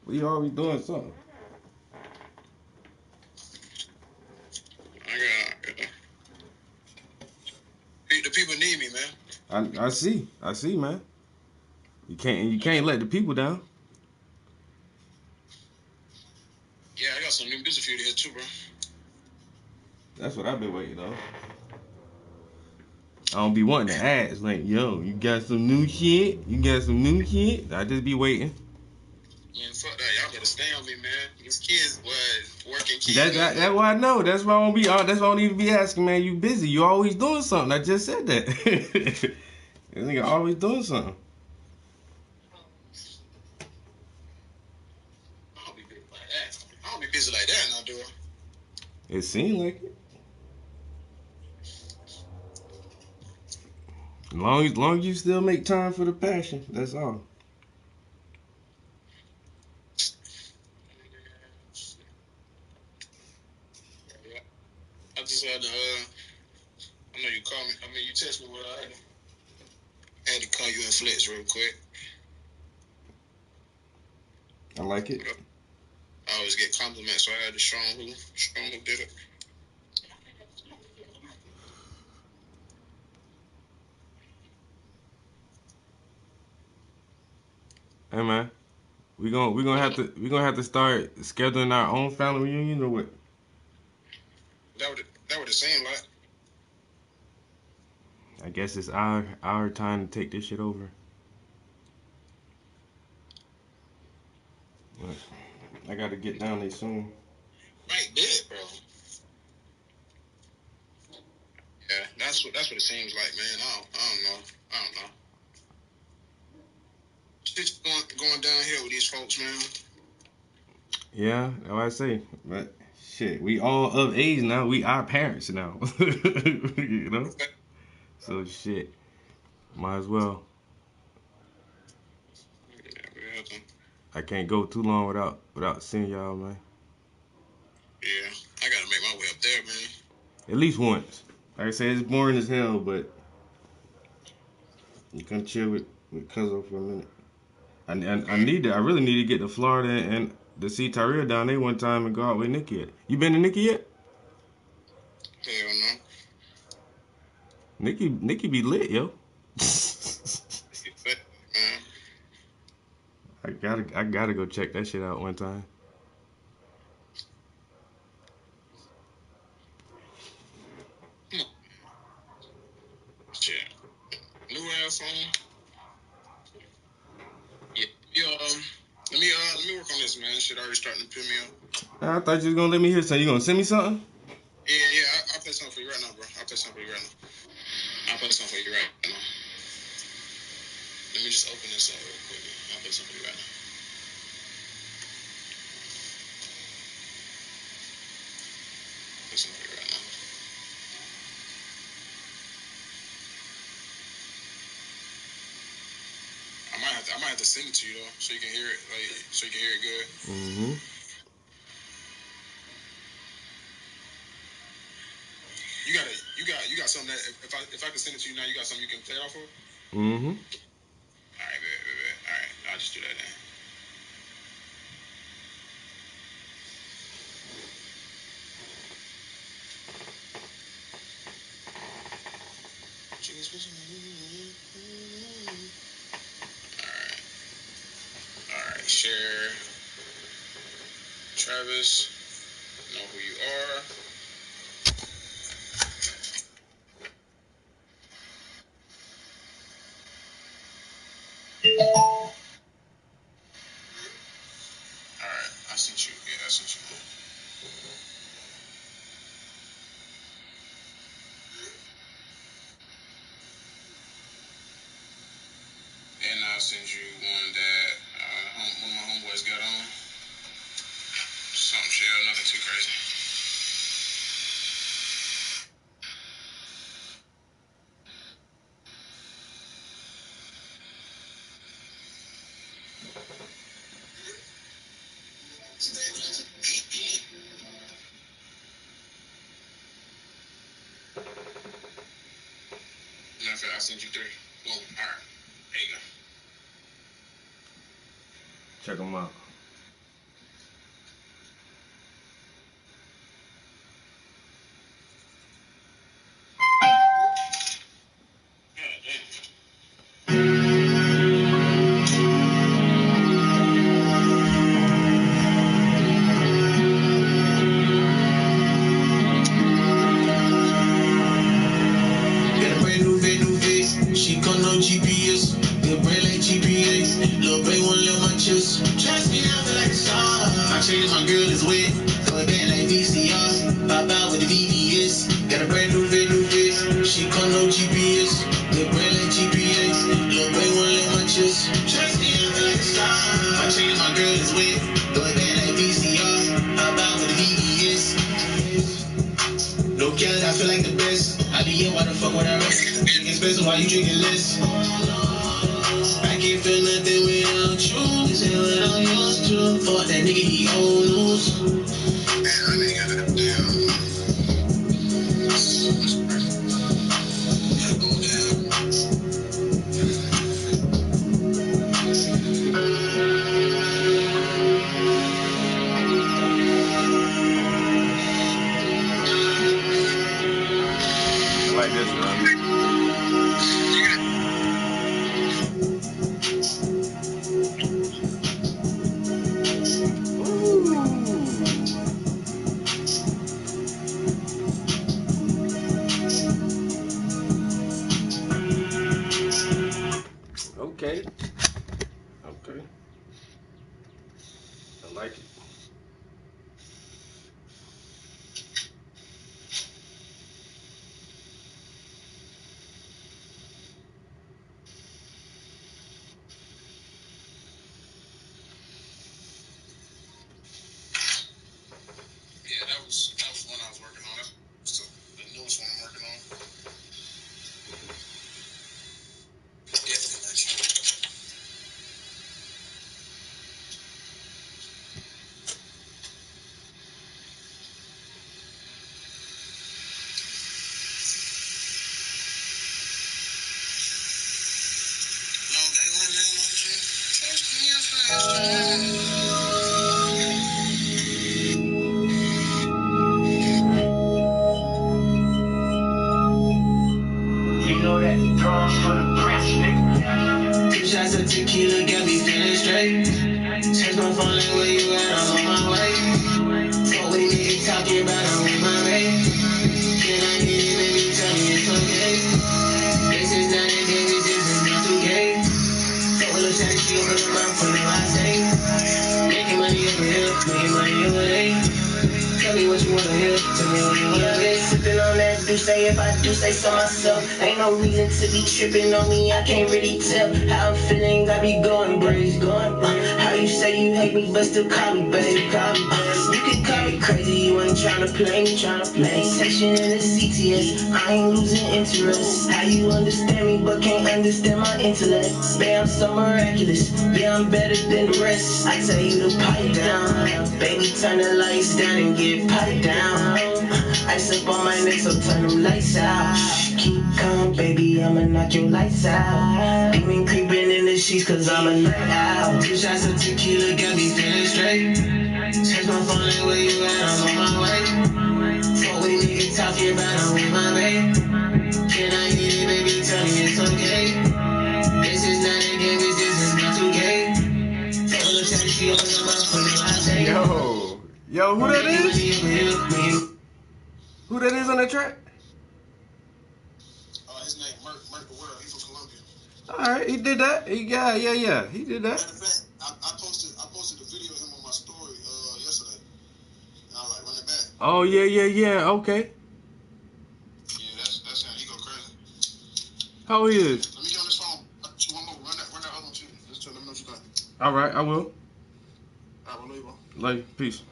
Well, you always doing something. I got beat the people need me, man. I see, man. You can't let the people down. Yeah, I got some new music for you to hear too, bro. That's what I've been waiting on. I don't be wanting to ask like, yo, you got some new shit? You got some new shit? I just be waiting. Yeah, fuck that. Y'all better stay on me, man. These kids, working kids. That's what I know. That's why I don't be. That's why I don't even be asking, man. You busy? You always doing something? I just said that. This nigga always doing something. I don't be busy like that. I don't be busy like that now, do I? It seemed like it. Long as you still make time for the passion, that's all. Yeah. I just had to, I know you called me. I mean, you text me what I had to call you and flex real quick. I like it. I always get compliments, so I had to show who did it. Hey man, we gonna have to start scheduling our own family reunion or what? That would it seemed like. I guess it's our time to take this shit over. But I gotta get down there soon. Right there, bro. Yeah, that's what it seems like, man. I don't know. Shit's going downhill with these folks, man. Yeah, that's what I say. But shit, we all of age now. We our parents now. You know? So shit. Might as well. Yeah, I can't go too long without seeing y'all, man. yeah, I gotta make my way up there, man. At least once. Like I said, it's boring as hell, but you can chill with Cuzzo for a minute. I really need to get to Florida and to see Tyria down there one time and go out with Nikki yet. You been to Nikki yet? Hell no. Nikki be lit, yo. Man. I gotta go check that shit out one time. Shit. New ass phone. Yeah. Let me work on this, man. Shit already starting to pin me up. I thought you was gonna let me hear something. You gonna send me something? Yeah. I'll play something for you right now, bro. I'll play something for you right now. Let me just open this up real quick. I'll play something for you right now. Play something for you right now. I might have to send it to you though, so you can hear it, good. Mm-hmm. You got something that if I can send it to you now, you got something you can play it off of? Mm-hmm. All right, bet. All right, I'll just do that then. All right, share. Travis, know who you are. All right, I sent you. Yeah, I sent you. And I'll send you one that one of my homeboys got on. Something chill, nothing too crazy. Matter of fact, I sent you 3. Boom. All right. There you go. Check them out. is wet. Throw it back like VCR. Pop out with the VVS. Got a brand new vest. She call no GPS. The brand like GPS. Lil' baby wanna lick my chest. Trust me, I feel like a star. My chain and my girl is wet. Throw it back like VCR. Pop out with the VVS. No killers, I feel like the best. I be here, why the fuck would I rest? Drinking expensive, why you drinking less? I can't feel nothing without you. This ain't what I'm used to. Fuck that nigga, he old news. Man, I nigga got a damn. Gotta go down. Like this, man. Okay. Okay. I like it. Yeah, that was one I was working on. That's the newest one I'm working on. Definitely not you. Long day, one day, one day. Trust me, I fast. You know that drums for the press, nigga. 2 shots of tequila got me feeling straight. Text my phone like where you at, I'm on my way. Fuck with niggas talking about I'm with my mate. Can I get it, baby, tell me it's okay. This is not a game, this is not 2K. Fuck with Lil' Shawty, she open her mouth for them, I say. Making money over here, making money over there. Tell me what you wanna hear, tell me what you wanna hear. Sippin' on that Douce, if I do say so myself. Ain't no reason to be trippin' on me, I can't really tell how I'm feeling, I be going brave. How you say you hate me, but still call me babe. You can call me crazy, you ain't tryna play me. Section in the CTS, I ain't losing interest. How you understand me, but can't understand my intellect? Babe, I'm so miraculous, yeah, I'm better than the rest. I tell you to pipe down, baby, turn the lights down and get piped down. Ice up on my neck, so turn them lights out. Keep calm, baby, I'ma knock your lights out. Demon creeping in the sheets, cause I'm a night out. 2 shots of tequila got me feeling straight. Text my phone like where you at, I'm on my way. Fuck with niggas talking about I'm with my babe. Can I get it, baby, tell me it's okay. This is not a game, this is not 2K. Fuck with Lil' Shawty, she open her mouth for me, I say. Yo, who that is? Who that is on that track? His name Merk the World. He's from Colombia. Alright, he did that. Yeah, he did that. Matter of fact, I posted a video of him on my story yesterday. And I was like, run it back. Oh yeah, okay. Yeah, that's him. He go crazy. How he is? Let me get on this phone. One more. Run that other one too. Just tell them what you done. Alright, I will. I will leave him. Like, peace.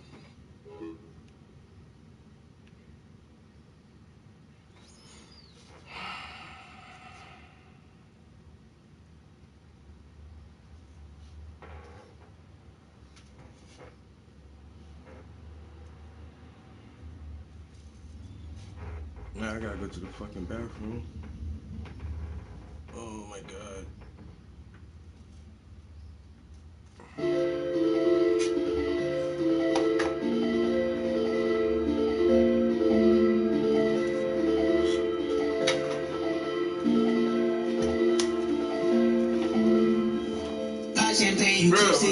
Now I gotta go to the fucking bathroom. Oh my god. Pop champagne, you tipsy.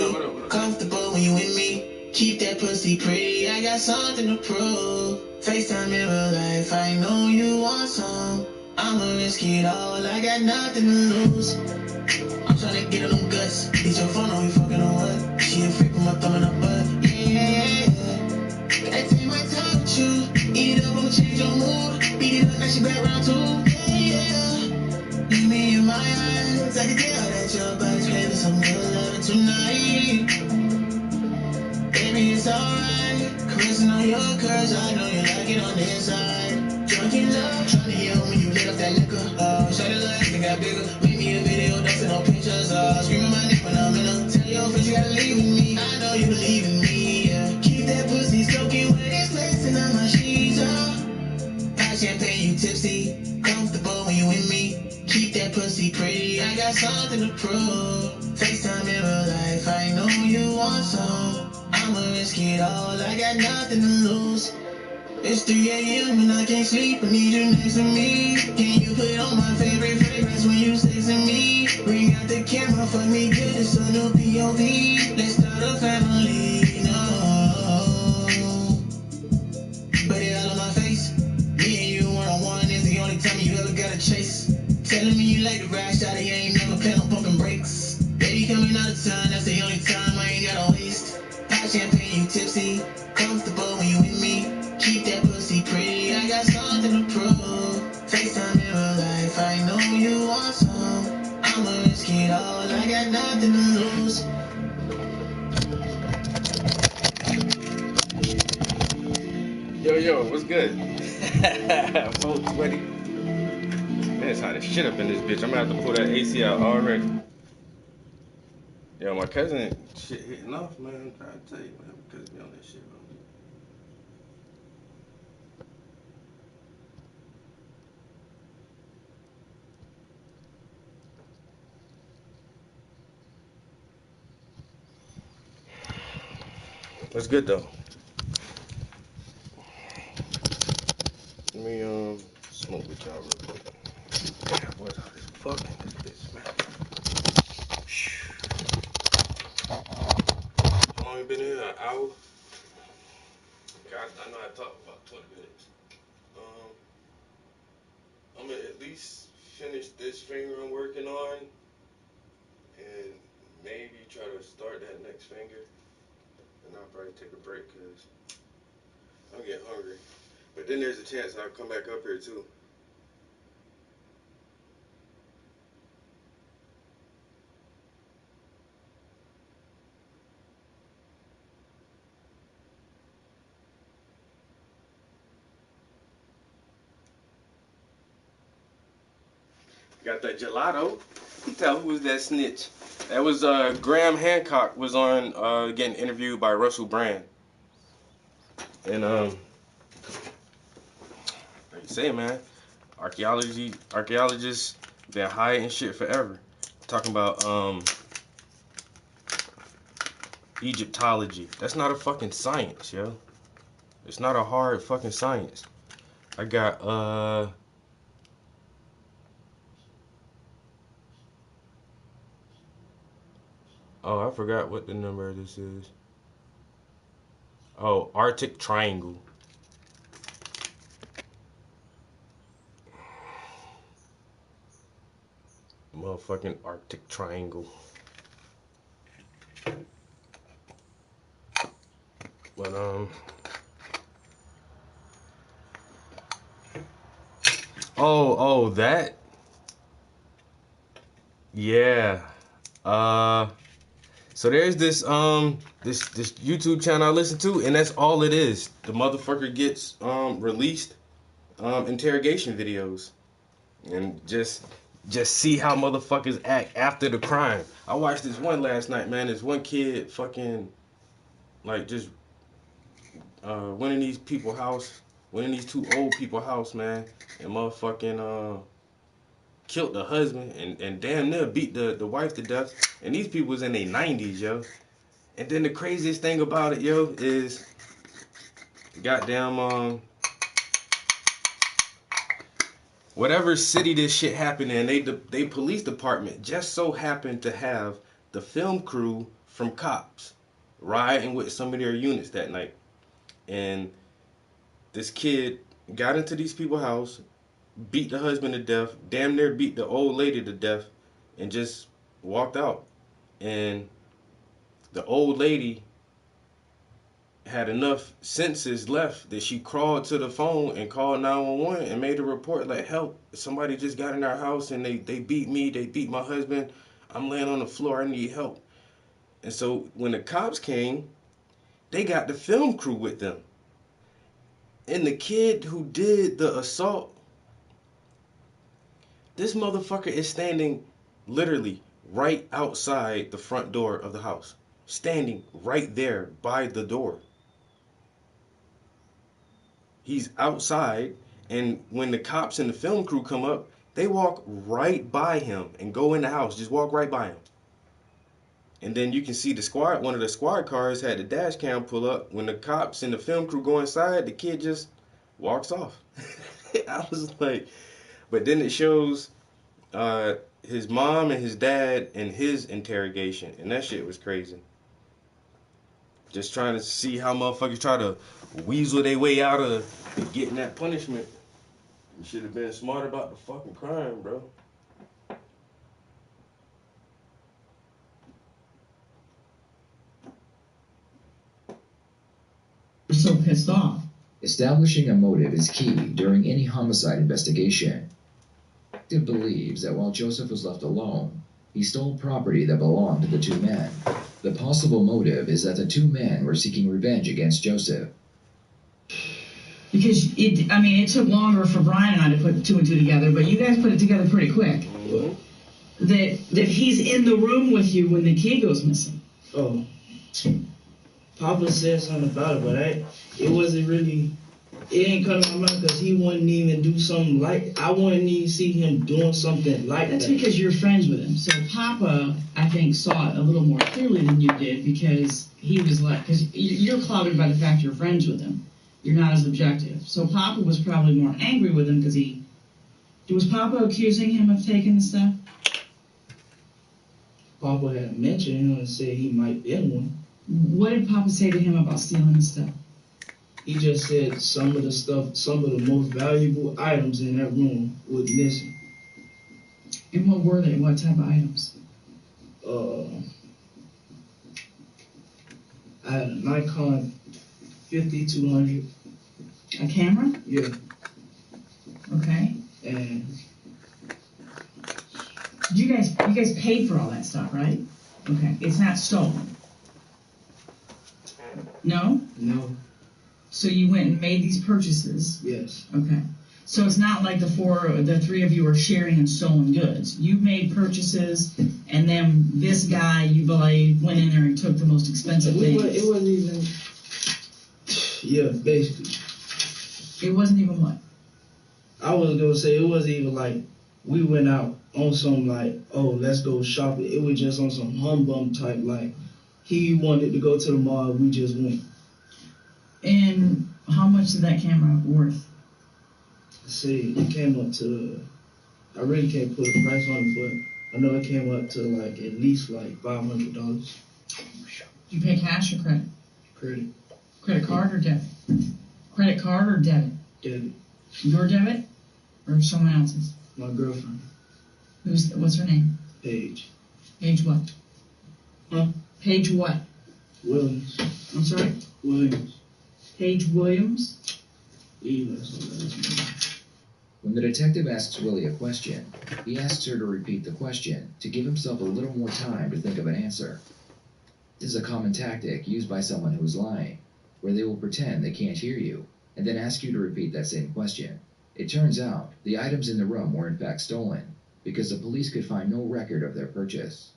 Comfortable when you with me. Keep that pussy pretty, I got something to prove. FaceTime in real life, I know you want some. I'ma risk it all, I got nothing to lose. I'm tryna get on them guts. Hit your phone, are we fucking on what? She a freak with my thumb in her butt. Yeah. never change your mood. Beat it up, now she back round two. Yeah. Leave me in my eyes. I can tell that your body's craving some real love tonight. Baby, it's alright. Caressing on your curves, I know you like it on the inside. Drunk in love, trying to hear when you lit up that liquor. Shawty little ass got bigger. Make me a video, dancing on pictures. Screaming my name when I'm in her. Tell your friends you gotta leave with me. I know you believe in me, yeah. Keep that pussy soaking wet, it's placing on my sheets, Pop champagne, you tipsy. Comfortable when you with me. Keep that pussy pretty, I got something to prove. FaceTime in real life, I know you want some. I'ma risk it all, I got nothing to lose. It's 3 a.m. and I can't sleep, I need you next to me. Can you put on my favorite fragrance when you texting me? Bring out the camera, fuck me good, it's a new POV. Let's start a family, no. Put it all on my face. Me and you one-on-one is the only time you ever gotta chase. Telling me you like the ride, shawty, you ain't never plan on pumping brakes. Baby coming out of town, that's the only time I ain't gotta waste. Pop champagne, you tipsy. Comfortable when you with me. Keep that pussy pretty, I got something to prove. FaceTime in real life, I know you want some. I'ma risk it all, I got nothing to lose. Yo, what's good? 420. Man, it's hot as shit up in this bitch. I'm gonna have to pull that AC out already. Yo, my cousin, shit hitting off, man. I'm trying to tell you, man, because we on that shit, bro. What's good though? Let me smoke with y'all real quick. Damn, what's hot as fuck in this bitch, man? How long you been here? An hour? Okay, I know I talked about 20 minutes. I'm gonna at least finish this finger I'm working on, and maybe try to start that next finger, and I'll probably take a break because I'm getting hungry. But then there's a chance I'll come back up here too. Got that gelato. You tell who was that snitch? That was Graham Hancock was on getting interviewed by Russell Brand. And like you say, man, archaeologists been hiding shit forever. Talking about Egyptology. That's not a fucking science, yo. It's not a hard fucking science. I got oh, I forgot what the number this is. Oh, Arctic Triangle. Motherfucking Arctic Triangle. But oh, that. Yeah. So there's this this YouTube channel I listen to, and that's all it is. The motherfucker gets released interrogation videos, and just see how motherfuckers act after the crime. I watched this one last night, man. This one kid fucking like just went in these people's house, went in these two old people's house, man, and motherfucking killed the husband and damn near beat the wife to death. And these people was in their 90s, yo. And then the craziest thing about it, yo, is goddamn whatever city this shit happened in, they police department just so happened to have the film crew from Cops riding with some of their units that night. And this kid got into these people's house, beat the husband to death, damn near beat the old lady to death, and just walked out. And the old lady had enough senses left that she crawled to the phone and called 911 and made a report like, help, somebody just got in our house and they beat me, they beat my husband, I'm laying on the floor, I need help. And so when the cops came, they got the film crew with them. And the kid who did the assault, this motherfucker is standing literally right outside the front door of the house. Standing right there by the door. He's outside, and when the cops and the film crew come up, they walk right by him and go in the house. Just walk right by him. And then you can see one of the squad cars had the dash cam pull up. When the cops and the film crew go inside, the kid just walks off. I was like, but then it shows his mom and his dad and his interrogation, and that shit was crazy. Just trying to see how motherfuckers try to weasel their way out of getting that punishment. You should have been smart about the fucking crime, bro. We're so pissed off. Establishing a motive is key during any homicide investigation. Detective believes that while Joseph was left alone, he stole property that belonged to the two men. The possible motive is that the two men were seeking revenge against Joseph. Because it took longer for Brian and I to put two and two together, but you guys put it together pretty quick. Mm-hmm. That he's in the room with you when the key goes missing. Oh. Papa said something about it, but it wasn't really, it ain't come to my mind because he wouldn't even do something like, I wouldn't even see him doing something like That's that. because you're friends with him. So Papa, I think, saw it a little more clearly than you did because he was like, because you're clouded by the fact you're friends with him. You're not as objective. So Papa was probably more angry with him because was Papa accusing him of taking the stuff? Papa had mentioned him and said he might be one. What did Papa say to him about stealing the stuff? He just said some of the most valuable items in that room was missing. And what were they? What type of items? I had a Nikon 5200. A camera? Yeah. Okay. And you guys paid for all that stuff, right? Okay. It's not stolen. No? No. So you went and made these purchases? Yes. Okay. So it's not like the three of you are sharing in stolen goods. You made purchases, and then this guy, you believe, went in there and took the most expensive things. It wasn't even, yeah, basically. It wasn't even what? I was going to say, it wasn't even like we went out on some like, oh, let's go shopping. It was just on some humbug type, like, he wanted to go to the mall, we just went. And how much did that camera worth? See, it came up to, I really can't put a price on it, but I know it came up to like at least like $500. You pay cash or credit? Credit. Credit card or debit? Credit card or debit? Debit. Your debit or someone else's? My girlfriend. What's her name? Paige. Paige what? Huh? Paige what? Williams. I'm sorry? Williams. Paige Williams? Yeah, that's what that is. When the detective asks Willie a question, he asks her to repeat the question to give himself a little more time to think of an answer. This is a common tactic used by someone who is lying, where they will pretend they can't hear you and then ask you to repeat that same question. It turns out the items in the room were in fact stolen because the police could find no record of their purchase.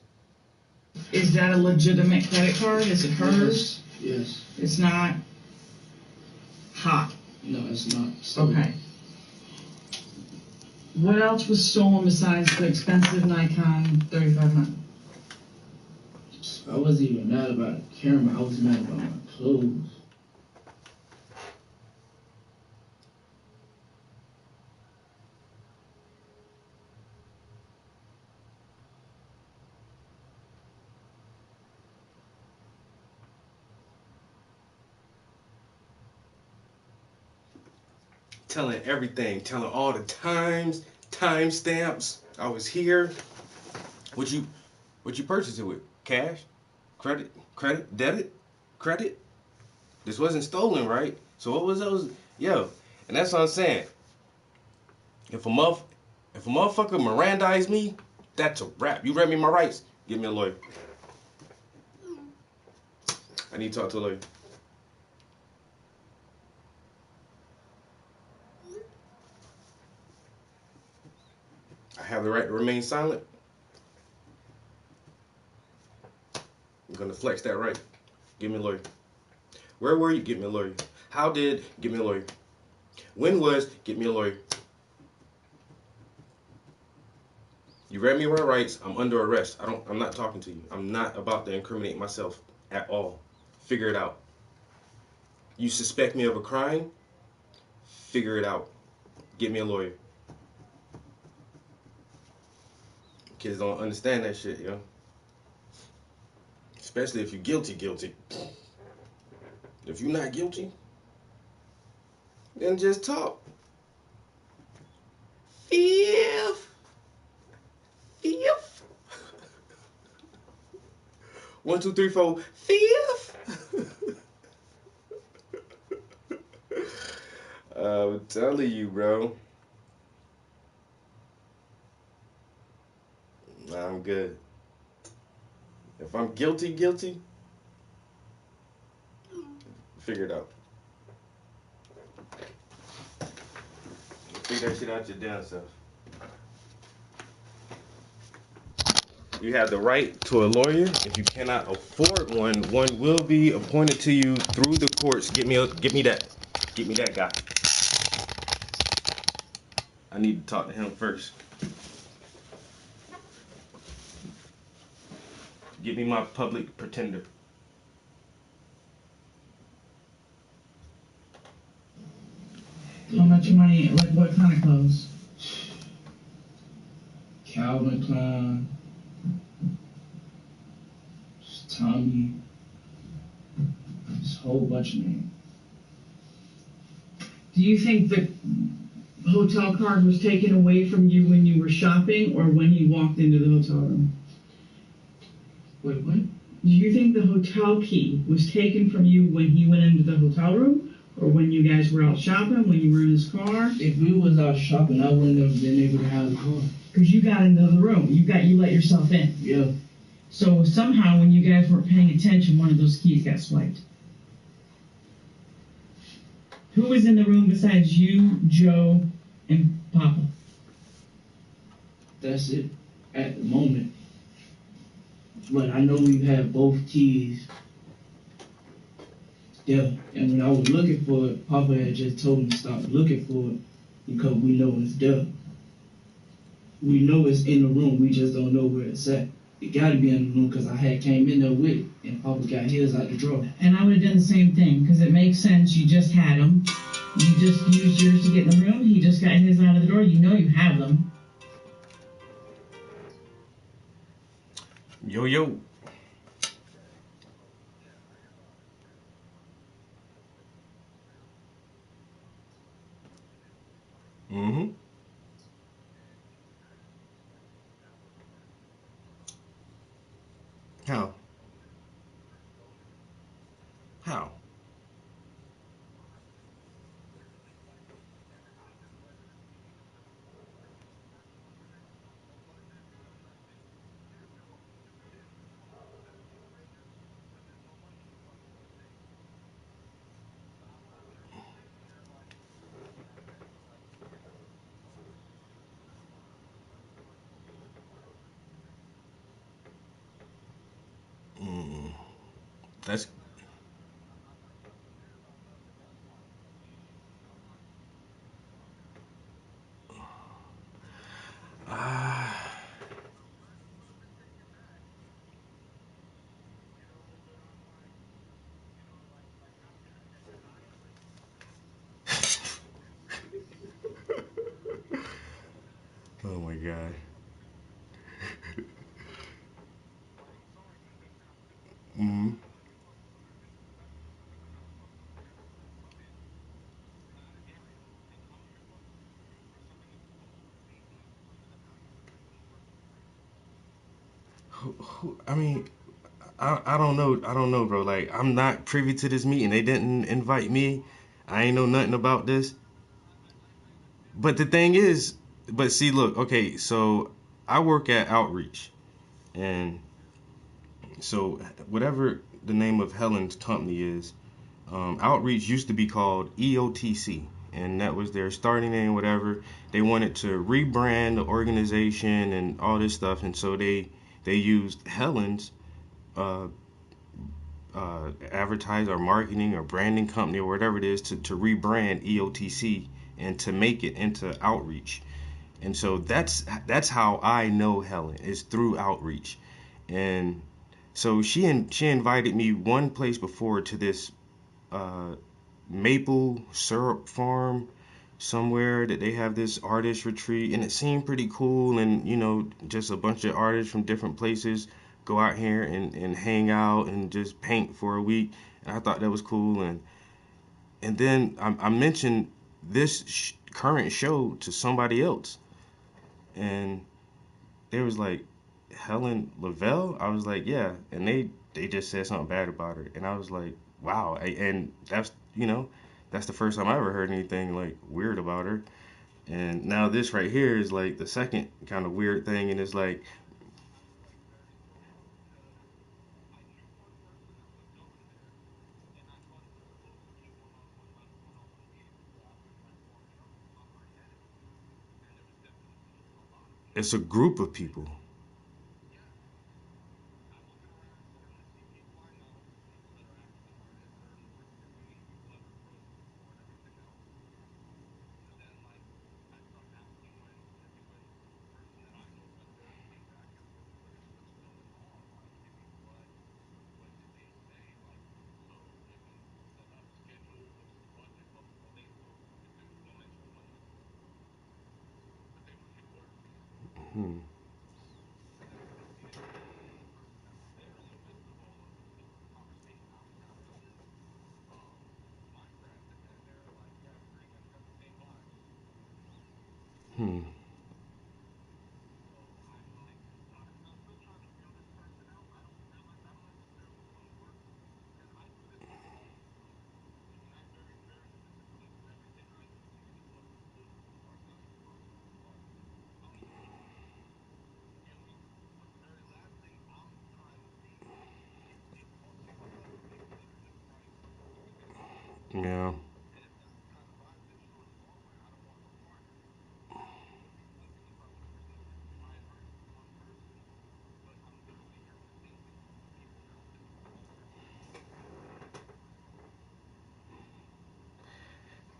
Is that a legitimate credit card? Is it hers? Yes. It's not hot. No, it's not. Okay. What else was stolen besides the expensive Nikon 3500? I wasn't even mad about the camera. I was mad about my clothes. Telling everything, telling all the times, timestamps. I was here. What you purchase it with? Cash? Credit? Debit? Credit? This wasn't stolen, right? So what was those? Yo, and that's what I'm saying. If a motherfucker Mirandize me, that's a wrap. You read me my rights? Give me a lawyer. I need to talk to a lawyer. I have the right to remain silent. I'm gonna flex that right. Give me a lawyer. Where were you? Get me a lawyer. How did? Get me a lawyer. When was? Get me a lawyer. You read me my rights. I'm under arrest. I'm not talking to you. I'm not about to incriminate myself at all. Figure it out. You suspect me of a crime? Figure it out. Get me a lawyer. Kids don't understand that shit, yo. Especially if you're guilty. If you're not guilty, then just talk. Fifth. 1, 2, 3, 4. Fifth. I'm telling you, bro. Nah, I'm good. If I'm guilty, figure it out. Figure that shit out your damn self. You have the right to a lawyer. If you cannot afford one, one will be appointed to you through the courts. Get me that guy. I need to talk to him first. Give me my public pretender. How much money? Like what kind of clothes? Calvin Klein, Tommy, this whole bunch of names. Do you think the hotel card was taken away from you when you were shopping or when he walked into the hotel room? Wait, what? Do you think the hotel key was taken from you when he went into the hotel room or when you guys were out shopping, when you were in his car? If we was out shopping, I wouldn't have been able to have the car. Because you got into the room. You let yourself in. Yeah. So somehow when you guys weren't paying attention, one of those keys got swiped. Who was in the room besides you, Joe, and Papa? That's it at the moment. But I know we've had both keys. Yeah, and when I was looking for it, Papa had just told me to stop looking for it because we know it's there. We know it's in the room, we just don't know where it's at. It gotta be in the room because I had came in there with it, and Papa got his out the drawer. And I would have done the same thing because it makes sense. You just had them. You just used yours to get in the room. He just got his out of the door. You know you have them. Yo. Mm-hmm. How? That's oh my god. Mm-hmm. I mean, I don't know, bro. Like, I'm not privy to this meeting. They didn't invite me. I ain't know nothing about this. But the thing is, but see, look, okay, so I work at Outreach, and so whatever the name of Helen's company is, Outreach used to be called EOTC, and that was their starting name, whatever. They wanted to rebrand the organization and all this stuff, and so they used Helen's uh, advertise or marketing or branding company or whatever it is to rebrand EOTC and to make it into Outreach. And so that's how I know Helen is through Outreach. And so she invited me one place before to this uh, maple syrup farm somewhere that they have this artist retreat, and it seemed pretty cool. And just a bunch of artists from different places go out here and hang out and just paint for a week, and I thought that was cool. And then I mentioned this current show to somebody else, and they was like, Helen Lavelle? I was like, yeah. And they just said something bad about her, and I was like, wow. And that's the first time I ever heard anything like weird about her. And now this right here is like the second kind of weird thing, and it's like it's a group of people. Hmm. Hmm. Yeah.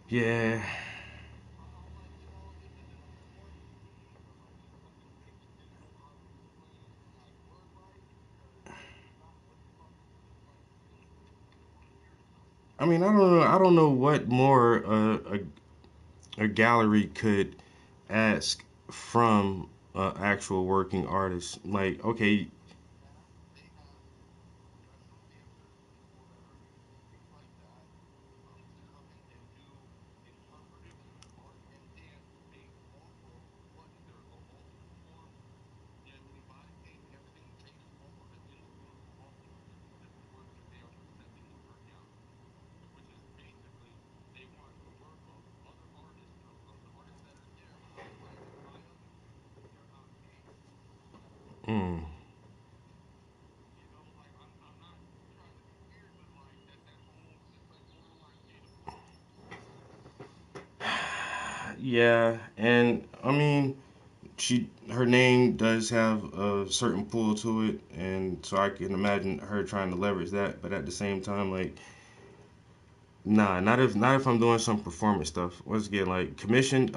Yeah. I mean, I don't know. I don't know what more a gallery could ask from an actual working artist. Like, okay, mm, yeah, and I mean, her name does have a certain pull to it, and so I can imagine her trying to leverage that. But at the same time, like, nah, not if I'm doing some performance stuff. Once again, like commission,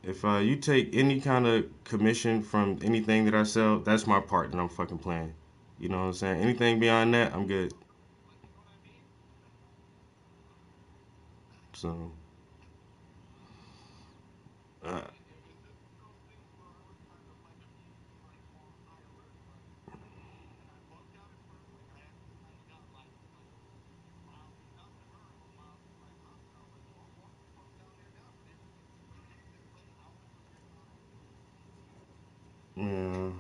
if you take any kind of commission from anything that I sell, that's my part that I'm fucking playing. You know what I'm saying? Anything beyond that, I'm good. So, uh, yeah,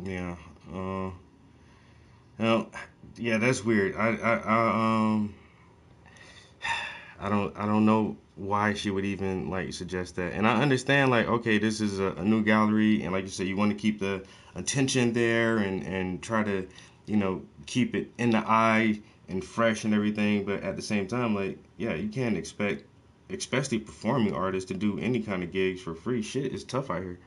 Yeah. Now, yeah, that's weird. I don't know why she would even like suggest that. And I understand like, okay, this is a new gallery, and like you said, you want to keep the attention there and try to, keep it in the eye and fresh and everything. But at the same time, like, yeah, you can't expect, especially performing artists, to do any kind of gigs for free. Shit is tough out here.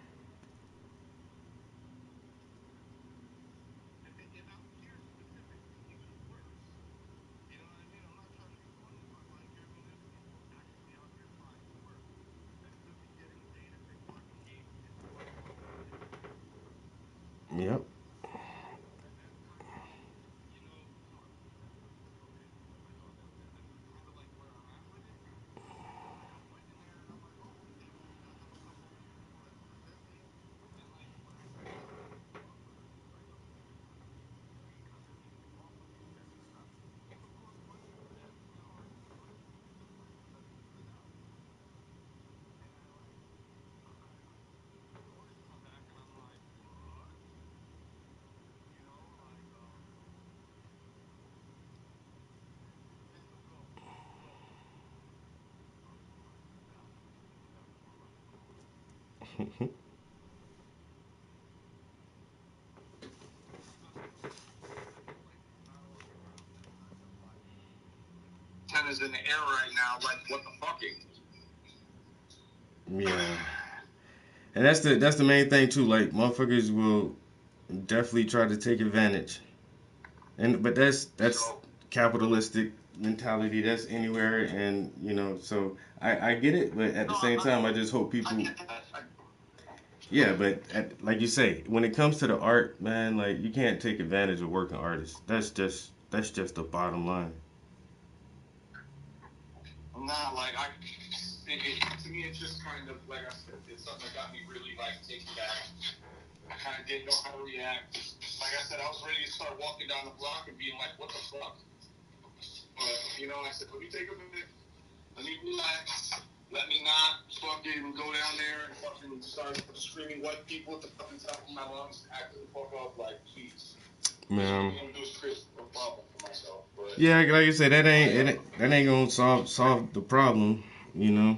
Yep. Tennis in the air right now, like what the fucking? Yeah. And that's the main thing too. Like motherfuckers will definitely try to take advantage. But that's capitalistic mentality. That's anywhere, and so I get it, but at the same time, I just hope people. Yeah, but like you say, when it comes to the art, man, like you can't take advantage of working artists. That's just the bottom line. Nah, like to me, it's just kind of like I said, it's something that got me really like taken back. I kind of didn't know how to react. Like I said, I was ready to start walking down the block and being like, "What the fuck?" But I said, "Let me take a minute. Let me relax. Let me not fucking go down there and fucking start screaming white people at the fucking top of my lungs, acting the fuck up. Like, please." Man. I'm gonna do is a problem for myself. But Yeah, like you said, that ain't gonna solve the problem, no,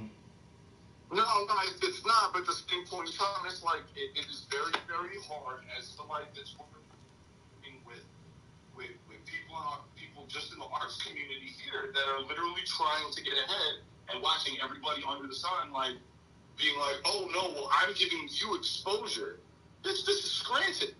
it's not. But at the same point in time, it's like it is very, very hard as somebody that's working with people just in the arts community here that are literally trying to get ahead and watching everybody under the sun, like being like, oh no, well I'm giving you exposure. This is granted.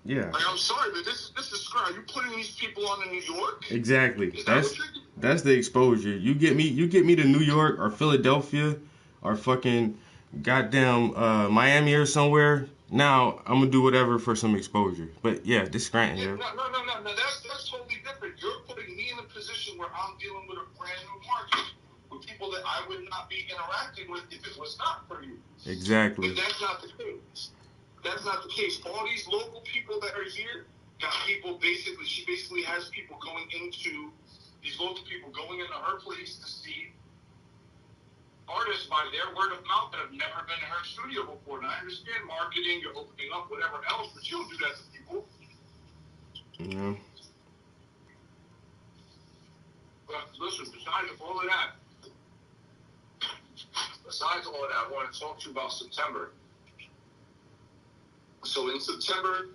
Yeah. Like, I'm sorry, but this is granted. Are you putting these people on in New York? Exactly. Is that what you're doing? That's the exposure. You get me to New York or Philadelphia or fucking goddamn Miami or somewhere. Now I'm gonna do whatever for some exposure. But yeah, this Scranton. Yeah, no. That's totally different. You're putting me in a position where I'm dealing with a brand new market with people that I would not be interacting with if it was not for you. Exactly. But that's not the case. That's not the case. All these local people that are here got people she basically has people going into these local people going into her place to see artists by their word of mouth that have never been to her studio before. And I understand marketing, you're opening up, whatever else, but you don't do that to people. No. But listen, besides all of that, I want to talk to you about September. So in September,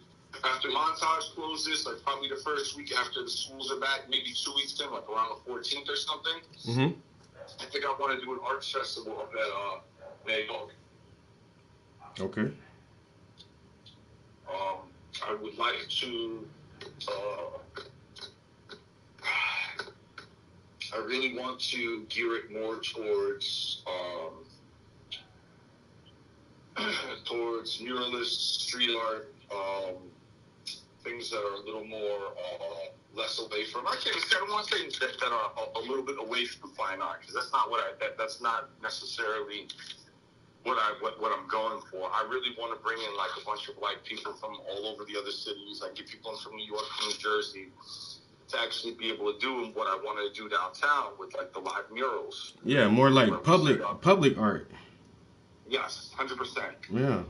after Montage closes, like probably the first week after the schools are back, maybe 2 weeks in, like around the 14th or something, I think I want to do an arts festival up at New York. Okay. I would like to. I really want to gear it more towards towards muralist, street art, things that are a little more less away from. I don't want to say that are a little bit away from fine art, because that's not that's not necessarily what I'm going for. I really want to bring in like a bunch of like people from all over the other cities. I get people in from New York, from New Jersey, to actually be able to do what I want to do downtown with like the live murals. Yeah, more like public art. Yes, 100%. Yeah.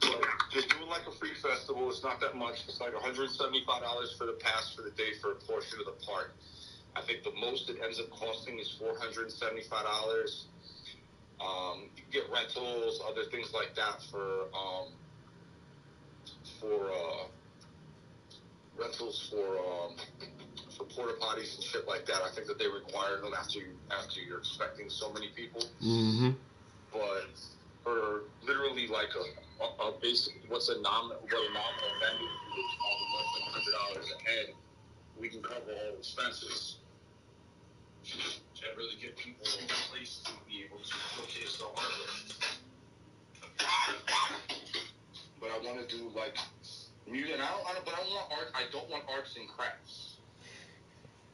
But just doing like a free festival. affordable. It's not that much. It's like $175 for the pass for the day for a portion of the park. I think the most it ends up costing is $475. You can get rentals, other things like that for rentals for porta potties and shit like that. I think that they require them after you're expecting so many people. Mm-hmm. But for literally like a basic, what a nominal vending fee is, less than $100 a head, we can cover all expenses and really get people in place to be able to showcase the artwork. But I want to do like music, and I want art. I don't want arts and crafts.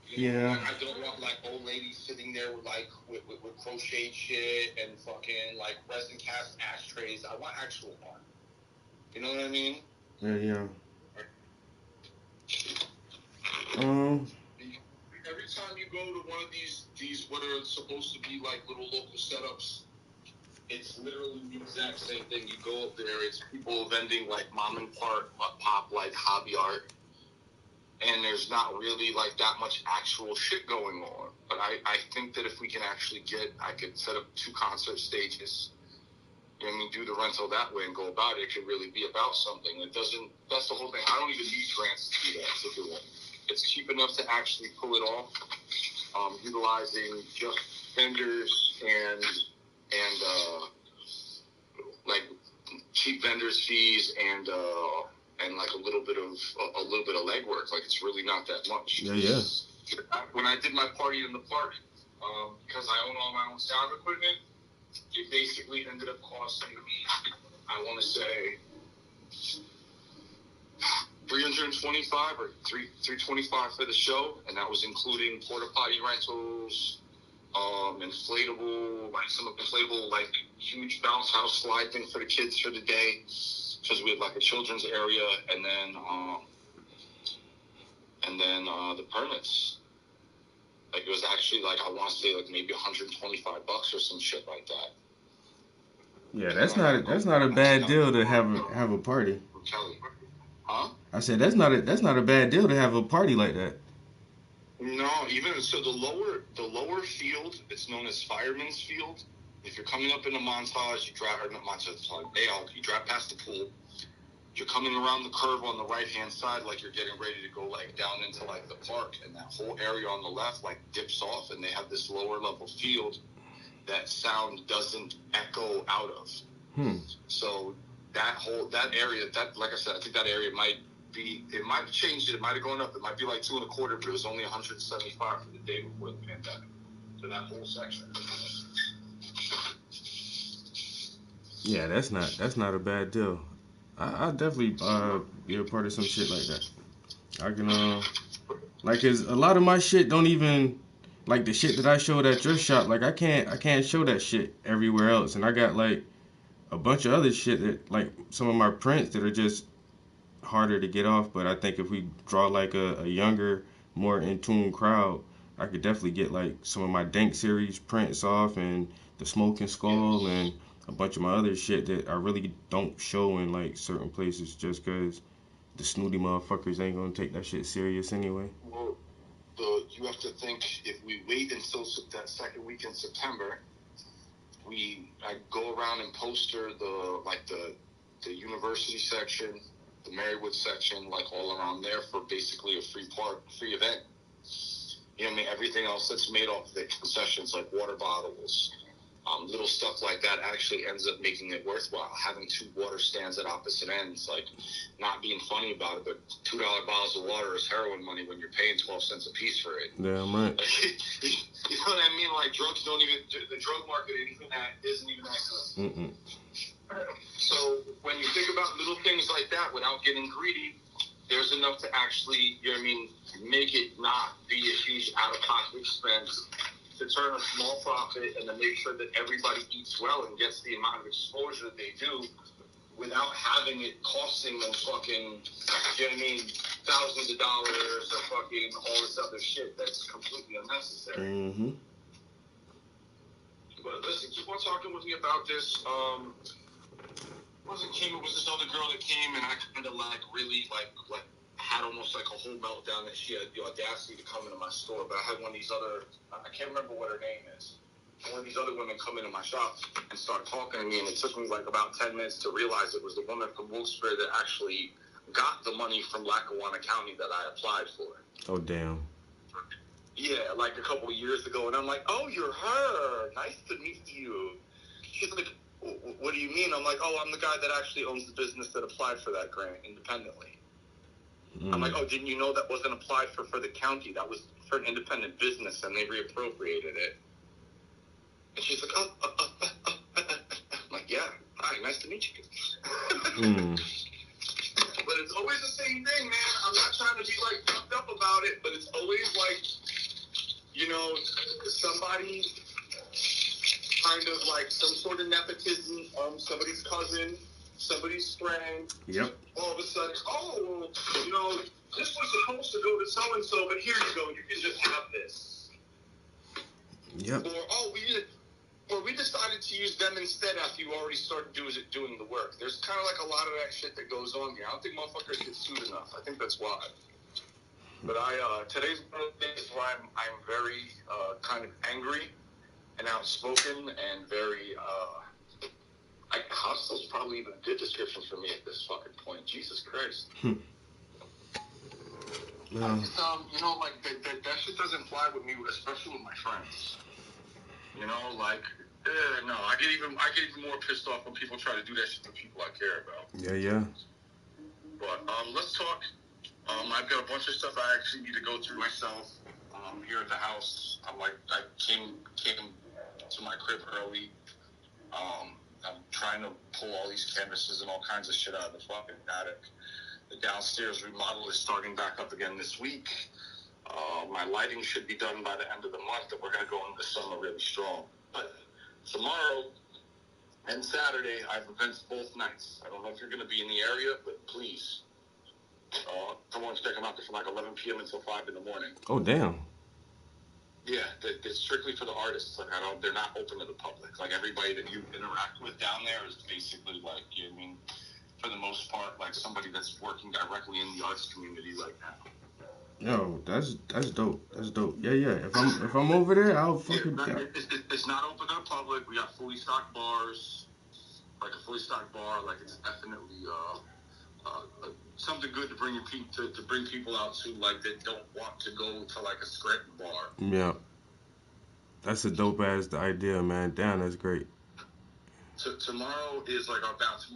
You know, Yeah. I don't want like old ladies sitting there with crochet shit and fucking like resin cast ashtrays. I want actual art. You know what I mean? Yeah. Every time you go to one of these what are supposed to be like little local setups, it's literally the exact same thing. You go up there, it's people vending like mom and pop like hobby art. And there's not really like that much actual shit going on. But I think that if we can actually I could set up 2 concert stages, you know what I mean, do the rental that way and go about it. It could really be about something. That's the whole thing. I don't even need grants to do that, to do it. It's cheap enough to actually pull it off, utilizing just vendors and like cheap vendors fees and like a little bit of legwork. Like it's really not that much. Yeah. When I did my party in the park, because I own all my own sound equipment, it basically ended up costing me, I want to say, $325 or $325 for the show, and that was including porta potty rentals, inflatable like huge bounce house slide thing for the kids for the day, because we had like a children's area, and then the permits. Like it was actually like, I want to say like maybe $125 or some shit like that. Yeah, that's not a bad deal to have a party. Huh? I said that's not a bad deal to have a party like that. No, even so, the lower field, it's known as Fireman's Field. If you're coming up in a Montage, you drive past the pool. You're coming around the curve on the right-hand side, like you're getting ready to go like down into like the park, and that whole area on the left like dips off, and they have this lower level field that sound doesn't echo out of. So that area, like I said, I think that area might have changed it might have gone up. It might be like $225, but it was only $175 for the day before the pandemic. So that whole section. Yeah, that's not a bad deal. I'll definitely be a part of some shit like that. I can like, cause a lot of my shit don't even, like the shit that I showed at your shop, like I can't show that shit everywhere else, and I got like a bunch of other shit that, like some of my prints that are just harder to get off. But I think if we draw like a younger, more in tune crowd, I could definitely get like some of my Dank series prints off, and the Smoking Skull, and a bunch of my other shit that I really don't show in like certain places, just cause the snooty motherfuckers ain't gonna take that shit serious anyway. Well, you have to think, if we wait until that second week in September, I go around and poster the university section, the Marywood section, like all around there for basically a free event. You know what I mean? Everything else that's made off the concessions, like water bottles, little stuff like that, actually ends up making it worthwhile. Having 2 water stands at opposite ends, like, not being funny about it, but $2 bottles of water is heroin money when you're paying 12 cents a piece for it. Damn right. You know what I mean? Like, the drug market isn't even accessible. So when you think about little things like that, without getting greedy, there's enough to actually, you know what I mean, make it not be a huge out-of-pocket expense, to turn a small profit and to make sure that everybody eats well and gets the amount of exposure that they do, without having it costing them fucking, you know what I mean, thousands of dollars or fucking all this other shit that's completely unnecessary. But listen, keep on talking with me about this. wasn't Kim, it was this other girl that came, and I kind of like really like had almost like a whole meltdown that she had the audacity to come into my store. But I had one of these other, I can't remember what her name is. One of these other women come into my shop and start talking to me, and it took me like about 10 minutes to realize it was the woman from Wilkes-Barre that actually got the money from Lackawanna County that I applied for. Oh, damn. Yeah, like a couple of years ago, and I'm like, oh, you're her. Nice to meet you. She's like, what do you mean? I'm like, oh, I'm the guy that actually owns the business that applied for that grant independently. I'm like, oh, didn't you know that wasn't applied for the county? That was for an independent business, and they reappropriated it. And she's like, I'm like, yeah, hi, nice to meet you. But it's always the same thing, man. I'm not trying to be, like, fucked up about it, but it's always, like, you know, somebody kind of, like, some sort of nepotism, somebody's cousin, somebody's friend. Yep. All of a sudden, oh, you know, this was supposed to go to so-and-so, but here you go, you can just have this. Yep. Or, oh, we decided to use them instead after you already started doing the work. There's kind of like a lot of that shit that goes on here. I don't think motherfuckers get sued enough. I think that's why. But today's one of the days where I'm very kind of angry and outspoken and very, hostile is probably even a good description for me at this fucking point. Jesus Christ. No. You know, like, that shit doesn't fly with me, especially with my friends. You know, like, no, I get even more pissed off when people try to do that shit to people I care about. Yeah. But let's talk. I've got a bunch of stuff I actually need to go through myself here at the house. I came to my crib early. I'm trying to pull all these canvases and all kinds of shit out of the fucking attic. The downstairs remodel is starting back up again this week. My lighting should be done by the end of the month, and we're going to go into the summer really strong. But tomorrow and Saturday, I have events both nights. I don't know if you're going to be in the area, but please, come on, check them out. They're from like 11 p.m. until 5 in the morning. Oh, damn. Yeah, it's strictly for the artists. Like, they're not open to the public. Like, everybody that you interact with down there is basically like, you know what I mean, for the most part, like somebody that's working directly in the arts community right now. Yo, that's dope. That's dope. Yeah. If I'm over there, I'll fucking. It's not open to the public. We got fully stocked bars, like a fully stocked bar. Like, it's definitely something good to bring people out to, like, that don't want to go to like a scraped bar. Yeah, that's a dope ass idea, man. Damn, that's great. Tomorrow is like our bounce.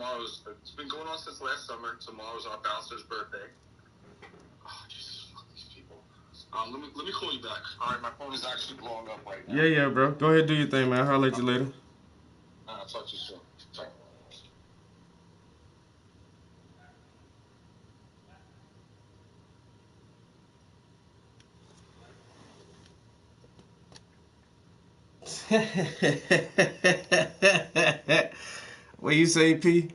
It's been going on since last summer. Tomorrow's our bouncer's birthday. Oh, Jesus, fuck these people. Let me call you back. All right, my phone is actually blowing up right now. Yeah, bro. Go ahead, do your thing, man. I'll holler at you later. I'll talk to you soon. Sorry. What you say, P?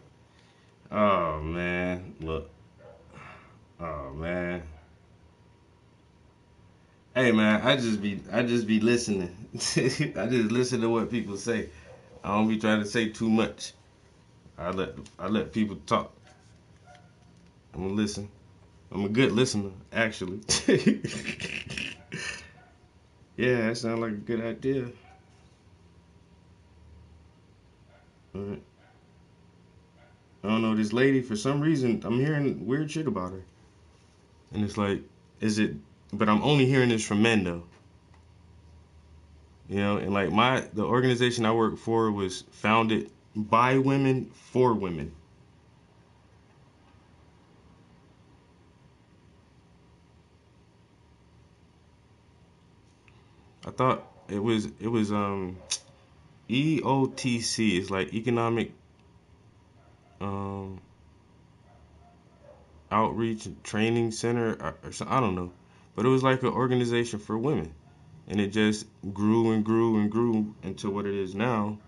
Oh man, look. Oh man. Hey man, I just be listening. I just listen to what people say. I don't be trying to say too much. I let people talk. I'm gonna listen. I'm a good listener, actually. Yeah, that sounds like a good idea. Alright. I don't know, this lady, for some reason, I'm hearing weird shit about her. And it's like, but I'm only hearing this from men, though. You know, and like the organization I work for was founded by women for women. I thought it was EOTC. It's like Economic Outreach and Training Center or something. I don't know, but it was like an organization for women, and it just grew and grew and grew into what it is now.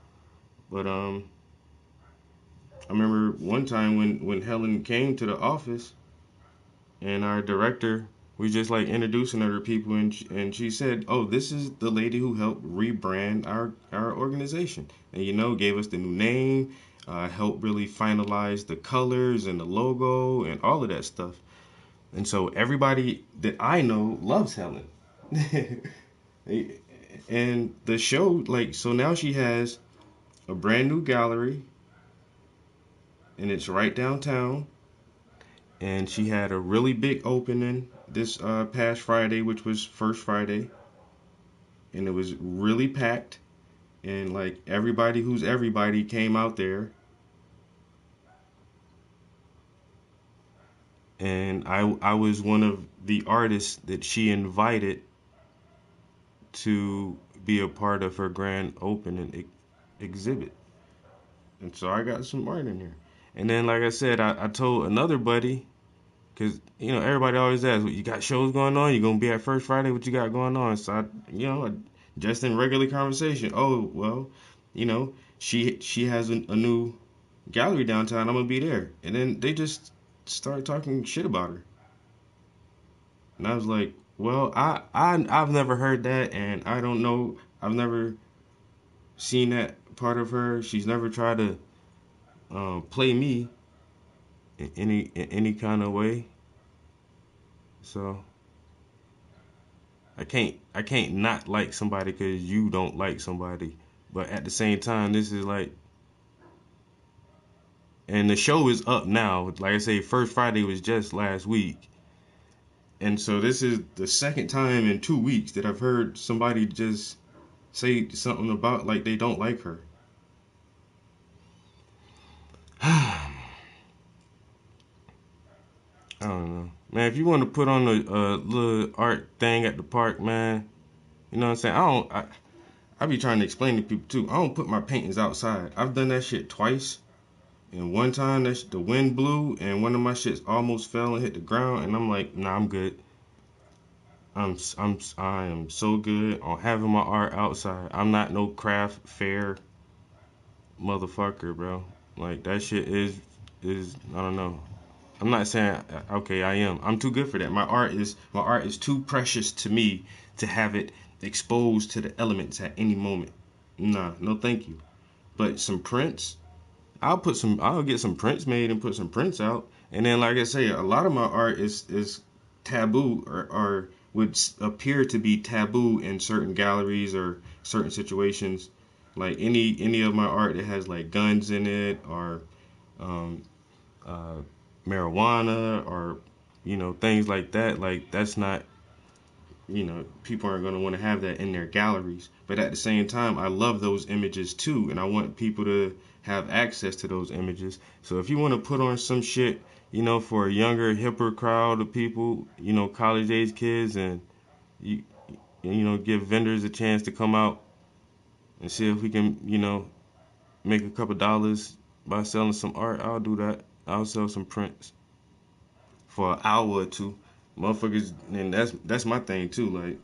But I remember one time when Helen came to the office, and our director we just like introducing her to people, and she said, "Oh, this is the lady who helped rebrand our organization, and gave us the new name, helped really finalize the colors and the logo and all of that stuff." And so everybody that I know loves Helen. And the show, like, so now she has a brand new gallery, and it's right downtown. And she had a really big opening this past Friday, which was First Friday, and it was really packed, and like everybody who's everybody came out there. And I was one of the artists that she invited to be a part of her grand opening exhibit. And so I got some art in there. And then, like I said, I told another buddy, because, everybody always asks, "What, you got shows going on? You going to be at First Friday? What you got going on?" So, just in regular conversation, "Oh, well, she has a new gallery downtown. I'm going to be there." And then they just started talking shit about her. And I was like, "Well, I've never heard that, and I don't know. I've never seen that part of her. She's never tried to play me in any kind of way. So I can't not like somebody because you don't like somebody. But at the same time, this is like, and the show is up now. Like I say, First Friday was just last week. And so this is the second time in 2 weeks that I've heard somebody just say something about like they don't like her. I don't know. Man, if you want to put on a little art thing at the park, man, you know what I'm saying? I be trying to explain to people too. I don't put my paintings outside. I've done that shit twice. And one time the wind blew and one of my shits almost fell and hit the ground, and I'm like, "Nah, I'm good. I am so good on having my art outside. I'm not no craft fair motherfucker, bro. Like that shit is I don't know. I'm not saying okay, I am. I'm too good for that. My art is too precious to me to have it exposed to the elements at any moment. Nah, no thank you. But some prints, I'll get some prints made and put some prints out. And then like I say, a lot of my art is taboo or would appear to be taboo in certain galleries or certain situations. Like any of my art that has like guns in it or um, uh, marijuana or things like that, like that's not, people aren't going to want to have that in their galleries. But at the same time, I love those images too, and I want people to have access to those images. So if you want to put on some shit, for a younger, hipper crowd of people, college age kids, and you give vendors a chance to come out and see if we can, make a couple dollars by selling some art, I'll do that. I'll sell some prints for an hour or two. Motherfuckers, and that's my thing too. Like,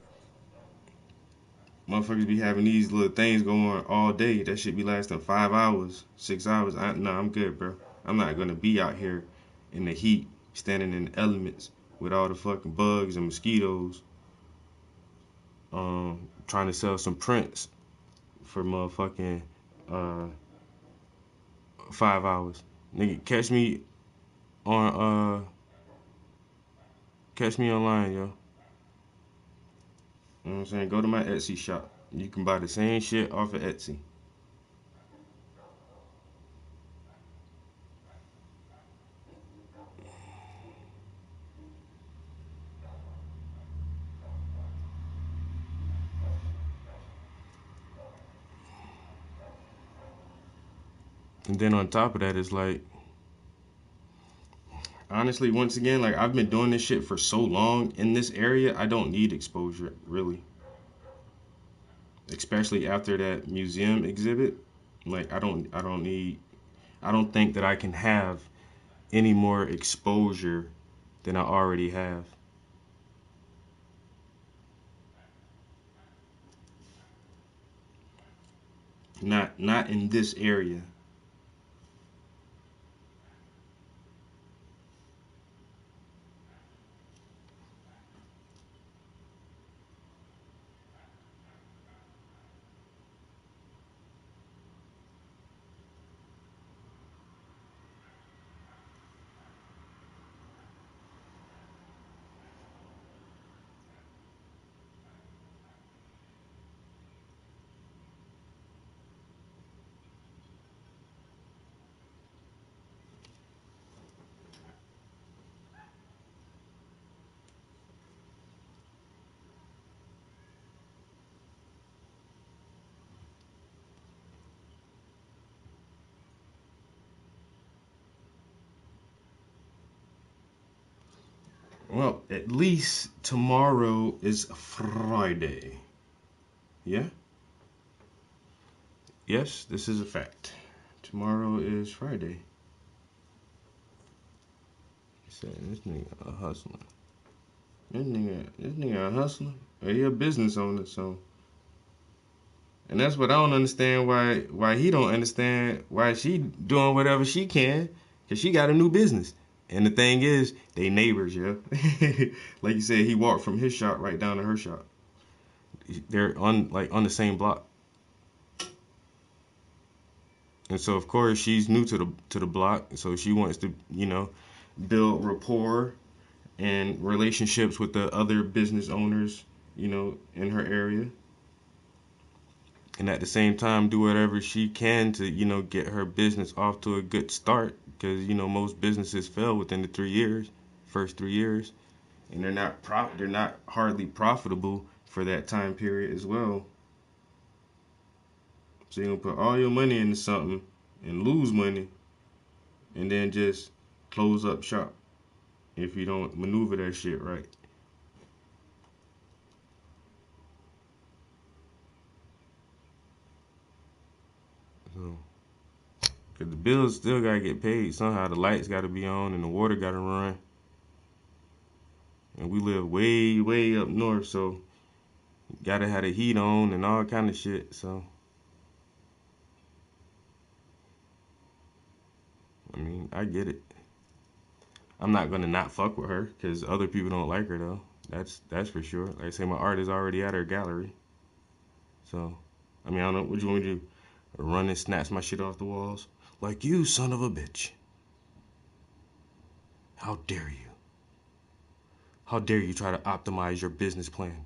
motherfuckers be having these little things going on all day. That shit be lasting 5 hours, 6 hours. Nah, I'm good, bro. I'm not gonna be out here in the heat, standing in the elements with all the fucking bugs and mosquitoes, trying to sell some prints for motherfucking 5 hours. Nigga, catch me online, yo. You know what I'm saying? Go to my Etsy shop. You can buy the same shit off of Etsy. And then on top of that, it's like, honestly, once again, like I've been doing this shit for so long in this area, I don't need exposure, really. Especially after that museum exhibit. Like I don't think that I can have any more exposure than I already have. Not in this area. Well, at least tomorrow is Friday. Yeah? Yes, this is a fact. Tomorrow is Friday. This nigga a hustler. This nigga a hustler. He a business owner, so. And that's what I don't understand, why he don't understand why she doing whatever she can, because she got a new business. And the thing is, they neighbors, yeah. Like you said, he walked from his shop right down to her shop. They're on the same block. And so of course she's new to the block, so she wants to, build rapport and relationships with the other business owners, in her area. And at the same time do whatever she can to, get her business off to a good start, because, most businesses fail within the first 3 years, and they're not hardly profitable for that time period as well. So you're gonna put all your money into something and lose money, and then just close up shop if you don't maneuver that shit right. So, cause the bills still gotta get paid somehow. The lights gotta be on and the water gotta run. And we live way, way up north, so gotta have the heat on and all kind of shit. So, I mean, I get it. I'm not gonna not fuck with her because other people don't like her though. That's for sure. Like I say, my art is already at her gallery. So, I mean, I don't know what you want me to do. Run and snatch my shit off the walls? Like you, son of a bitch. How dare you? How dare you try to optimize your business plan?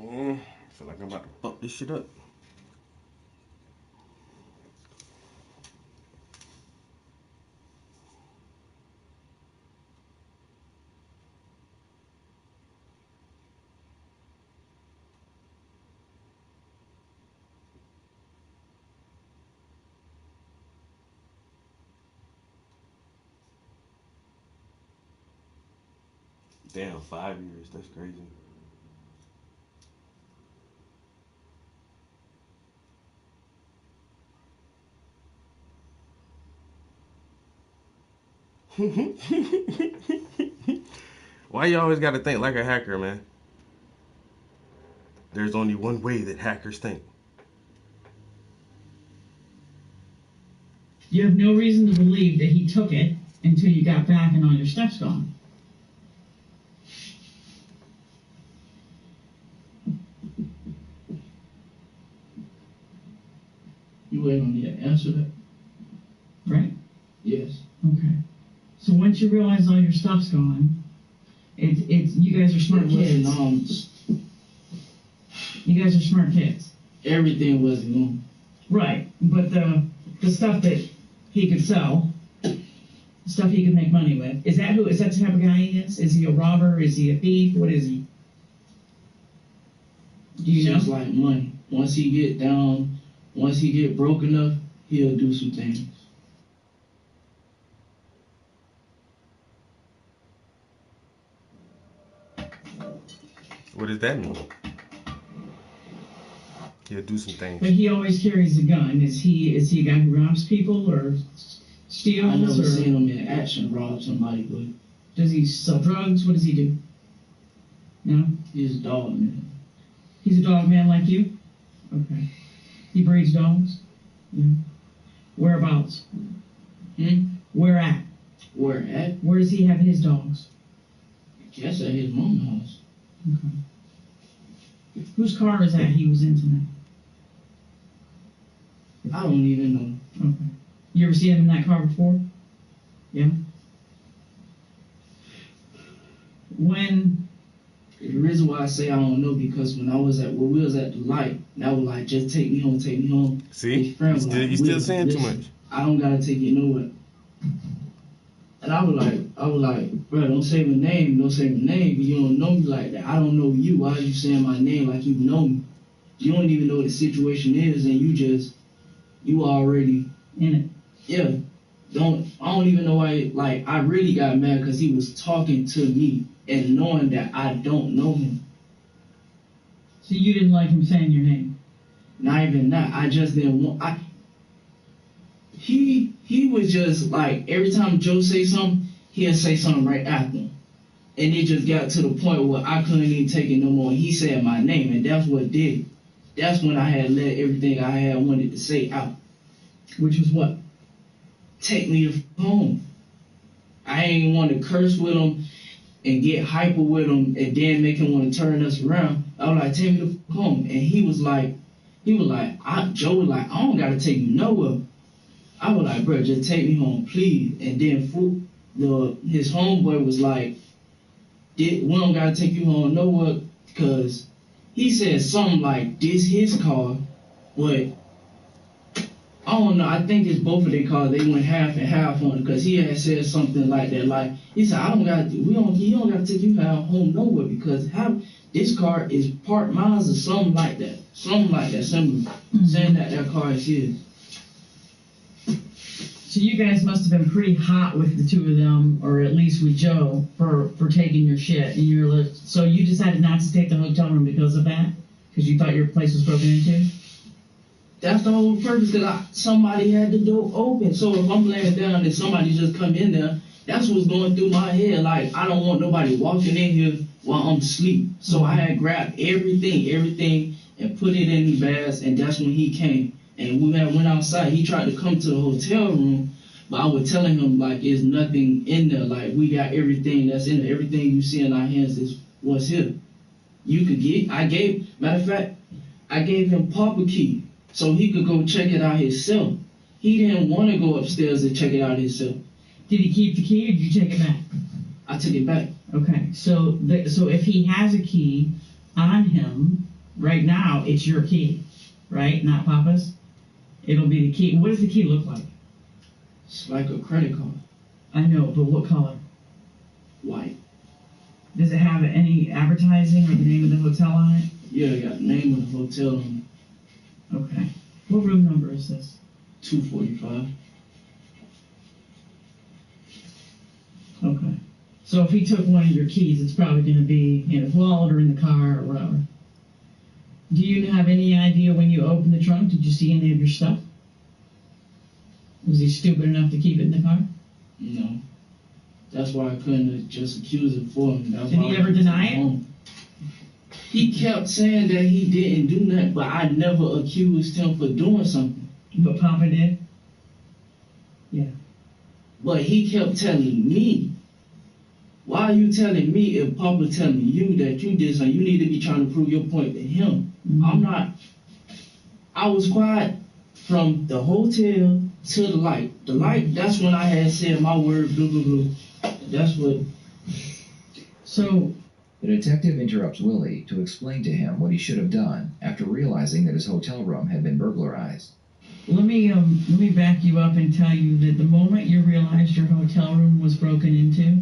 I feel like I'm about to fuck this shit up. Damn, 5 years. That's crazy. Why you always gotta think like a hacker, man? There's only one way that hackers think. You have no reason to believe that he took it until you got back and all your stuff's gone. You waiting on me to answer that? Right? Yes. Okay. So once you realize all your stuff's gone, it's you guys are smart kids. You guys are smart kids. Everything wasn't gone. Right, but the stuff that he could sell, stuff he could make money with, is that the type of guy he is? Is he a robber? Is he a thief? What is he? Do you know? Just like money. Once he get broke enough, he'll do some things. What does that mean? He'll do some things. But he always carries a gun. Is he a guy who robs people or steals? I never seen him in action rob somebody, but does he sell drugs? What does he do? No? He's a dog man. He's a dog man like you? Okay. He breeds dogs? Yeah. Whereabouts? Where at? Where at? Where does he have his dogs? Guess at his mom's house. Okay. Whose car is that he was in tonight? I don't even know. Okay. You ever seen him in that car before? Yeah. When? The reason why I say I don't know because when we was at the light, and I was like, just take me home, take me home. See, you still saying too much. I don't gotta take you nowhere. And I was like, bro, don't say my name, you don't know me like that. I don't know you. Why are you saying my name like you know me? You don't even know what the situation is, and you already in it. Yeah. I don't even know why. Like, I really got mad because he was talking to me and knowing that I don't know him. So you didn't like him saying your name? Not even that. I just didn't want. He was just like, every time Joe say something, he'll say something right after him. And it just got to the point where I couldn't even take it no more. He said my name, and that's what did it. That's when I had let everything I had wanted to say out. Which was what? Take me home. I ain't want to curse with him and get hyper with him and then make him want to turn us around. I was like, take me home. And Joe was like, I don't got to take you nowhere. I was like, bro, just take me home, please. And then his homeboy was like, we don't got to take you home nowhere because he said something like, this his car, but I don't know. I think it's both of their cars. They went half and half on it because he had said something like that. Like he said, you don't got to take you home nowhere because this car is part mine or something like that. Something like that. Similar. Saying that car is his. So you guys must have been pretty hot with the two of them, or at least with Joe, for taking your shit. And so you decided not to take the hotel room because of that? Because you thought your place was broken into? That's the whole purpose, because somebody had the door open. So if I'm laying down and somebody just come in there, that's what's going through my head. Like, I don't want nobody walking in here while I'm asleep. So I had grabbed everything, and put it in the bags, and that's when he came. And we went outside. He tried to come to the hotel room, but I was telling him, like, there's nothing in there. Like, we got everything that's in there. Everything you see in our hands is what's here. You could get, matter of fact, I gave him Papa key so he could go check it out himself. He didn't want to go upstairs and check it out himself. Did he keep the key or did you take it back? I took it back. Okay, so if he has a key on him right now, it's your key, right? Not Papa's? It'll be the key. What does the key look like? It's like a credit card. I know, but what color? White. Does it have any advertising or the name of the hotel on it? Yeah, it got the name of the hotel on it. Okay. What room number is this? 245. Okay. So if he took one of your keys, it's probably going to be in his wallet or in the car or whatever. Do you have any idea when you opened the trunk, did you see any of your stuff? Was he stupid enough to keep it in the car? No. That's why I couldn't just accuse him for him. Did he ever deny it? He kept saying that he didn't do nothing, but I never accused him for doing something. But Papa did? Yeah. But he kept telling me, why are you telling me if Papa telling you that you did something? You need to be trying to prove your point to him. Mm-hmm. I'm not. I was quiet from the hotel to the light. The light, that's when I had said my word, blah, blah, blah. That's what. So. The detective interrupts Willie to explain to him what he should have done after realizing that his hotel room had been burglarized. Let me back you up and tell you that the moment you realized your hotel room was broken into,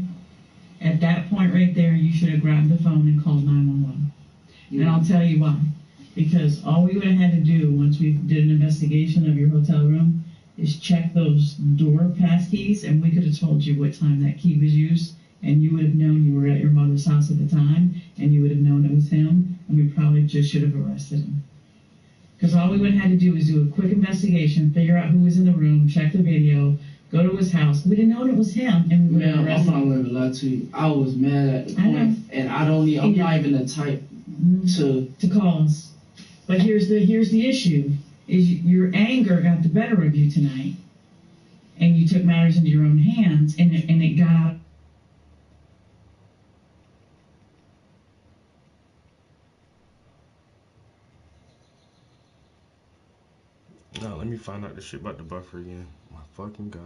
at that point right there, you should have grabbed the phone and called 911. Yeah. And I'll tell you why. Because all we would have had to do once we did an investigation of your hotel room is check those door passkeys, and we could have told you what time that key was used, and you would have known you were at your mother's house at the time, and you would have known it was him, and we probably just should have arrested him. Because all we would have had to do was do a quick investigation, figure out who was in the room, check the video, go to his house. We'd have known it was him, and we would have arrested him. I'm not going to lie to you. I was mad at the point, and I'm not even the type to call us. But here's the issue, is your anger got the better of you tonight, and you took matters into your own hands, and it got out. Now let me find out the shit about the buffer again. My fucking god.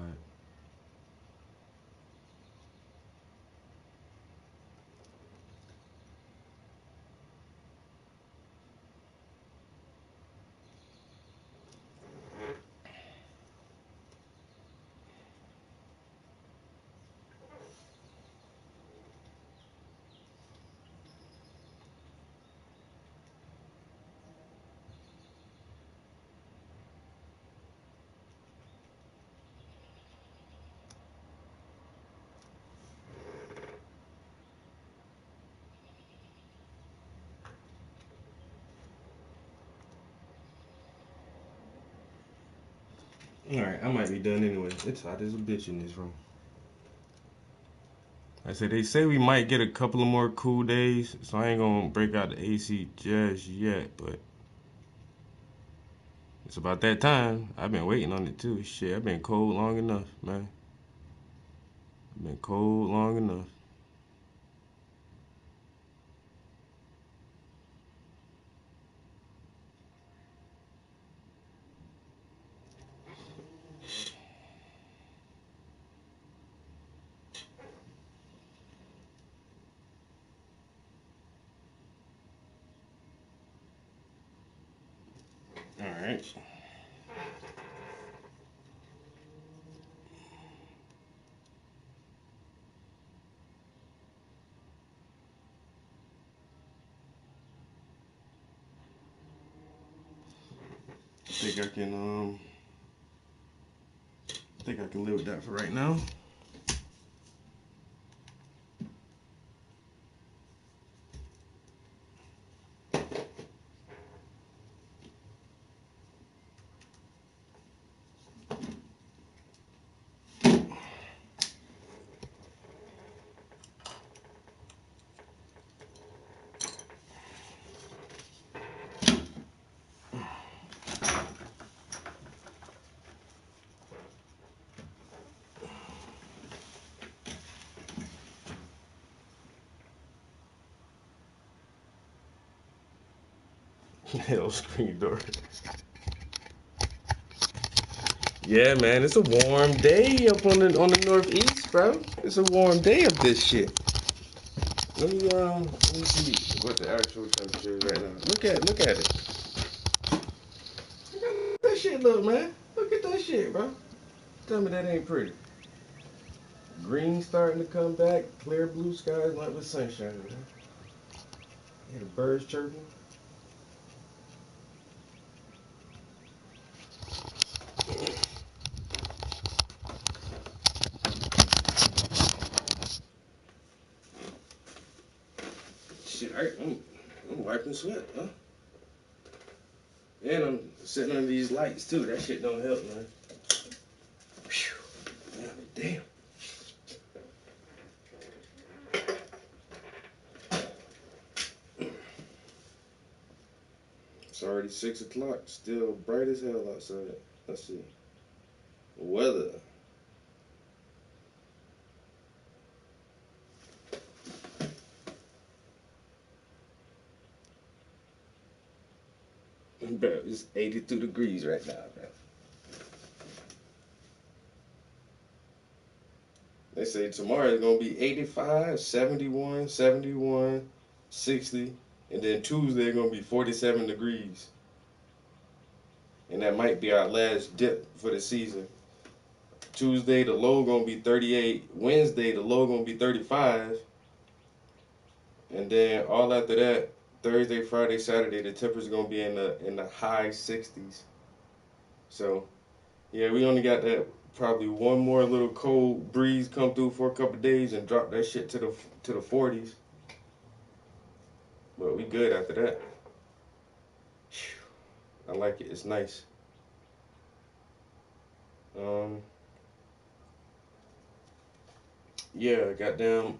Alright, I might be done anyway. It's hot as a bitch in this room. I said they say we might get a couple of more cool days, so I ain't gonna break out the AC just yet, but it's about that time. I've been waiting on it too. Shit, I've been cold long enough, man. I've been cold long enough. Alright. I think I can live with that for right now. Hell, screen door. Yeah, man, it's a warm day up on the northeast, bro. It's a warm day up this shit. Let me see what the actual temperature is right now. Look at it. Look at that shit look, man. Look at that shit, bro. Tell me that ain't pretty. Green starting to come back, clear blue skies, like with sunshine, man. Hear the birds chirping. Shit, I'm wiping sweat, huh? And I'm sitting under these lights too. That shit don't help, man. Whew. Damn. It's already 6 o'clock. Still bright as hell outside. Let's see. Weather. Bro, it's 82 degrees right now, bro. They say tomorrow it's going to be 85, 71, 71, 60, and then Tuesday it's going to be 47 degrees. And that might be our last dip for the season. Tuesday, the low going to be 38. Wednesday, the low going to be 35. And then all after that, Thursday, Friday, Saturday, the temperature's going to be in the high 60s. So, yeah, we only got that probably one more little cold breeze come through for a couple of days and drop that shit to the 40s. But we good after that. I like it. It's nice. Yeah, goddamn.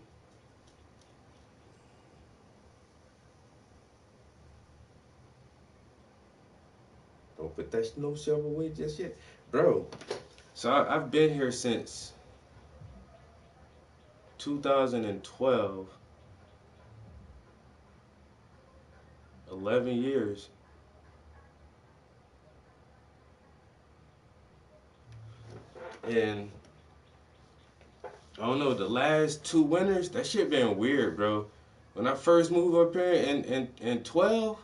Don't put that snow shovel away just yet, bro. So I've been here since 2012. 11 years. And I don't know, the last 2 winters, that shit been weird, bro. When I first moved up here in 12,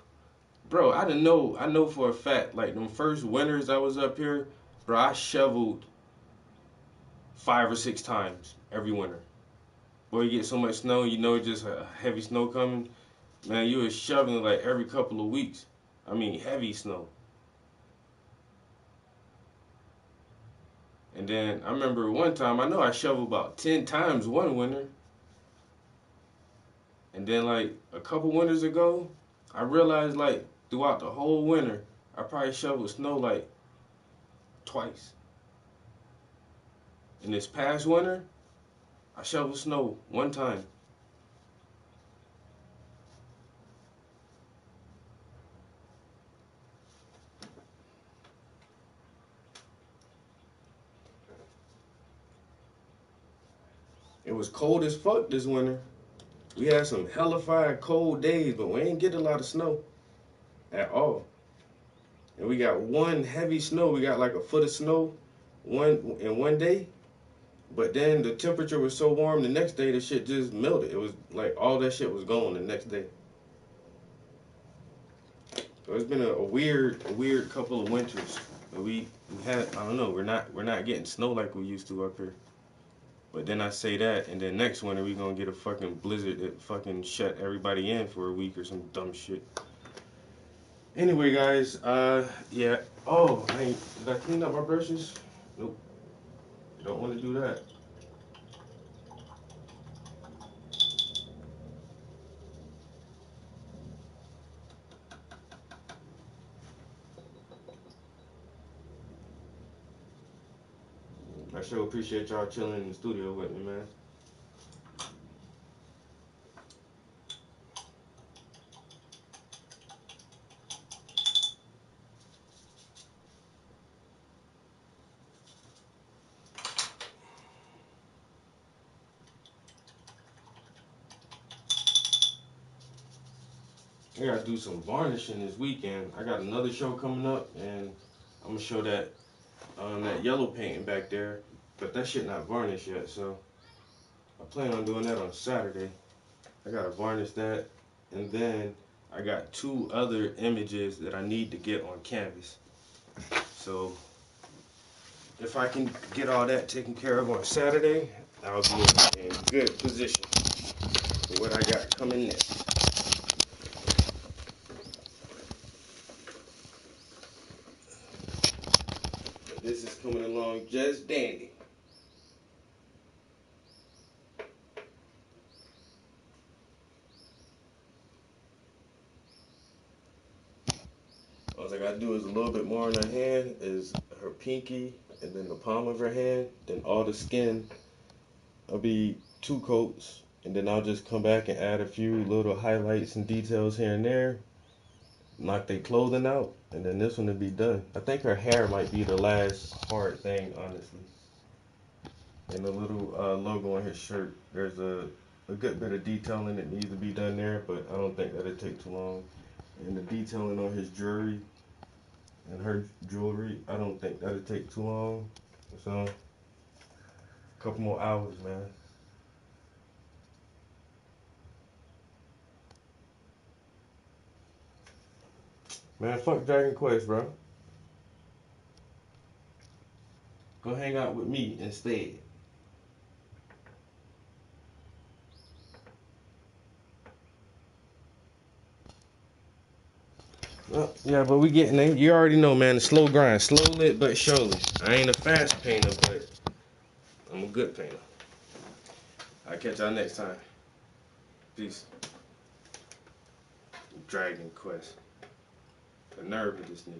bro, I know for a fact, like them first winters I was up here, bro, I shoveled 5 or 6 times every winter. Boy, you get so much snow, you know, just a heavy snow coming. Man, you was shoveling like every couple of weeks. I mean, heavy snow. And then I remember one time, I know I shoveled about 10 times one winter. And then like a couple winters ago, I realized like throughout the whole winter, I probably shoveled snow like twice. And this past winter, I shoveled snow 1 time. It was cold as fuck this winter. We had some hellified cold days, but we ain't get a lot of snow at all. And we got one heavy snow. We got like a foot of snow in one day. But then the temperature was so warm the next day, the shit just melted. It was like all that shit was gone the next day. So it's been a weird couple of winters. We had, I don't know, we're not getting snow like we used to up here. But then I say that, and then next winter we gonna get a fucking blizzard that fucking shut everybody in for a week or some dumb shit. Anyway, guys, yeah. Oh, did I clean up my brushes? Nope. Don't want to do that. I sure appreciate y'all chilling in the studio with me, man. I gotta do some varnishing this weekend. I got another show coming up, and I'm gonna show that yellow painting back there, but that shit not varnished yet, so I plan on doing that on Saturday. I gotta varnish that, and then I got 2 other images that I need to get on canvas. So if I can get all that taken care of on Saturday, I'll be in good position for what I got coming next. But this is coming along just dandy. All I gotta do is a little bit more on her hand, is her pinky, and then the palm of her hand. Then all the skin, I'll be 2 coats, and then I'll just come back and add a few little highlights and details here and there. Knock their clothing out, and then this one will be done. I think her hair might be the last hard thing, honestly. And the little logo on his shirt, there's a good bit of detailing that needs to be done there, but I don't think that'll take too long. And the detailing on his jewelry and her jewelry, I don't think that'll take too long. So, a couple more hours, man. Man, fuck Dragon Quest, bro. Go hang out with me instead. Well, yeah, but we getting there. You already know, man, the slow grind. Slow lit, but surely. I ain't a fast painter, but I'm a good painter. I'll catch y'all next time. Peace. Dragon Quest. The nerve of this nigga.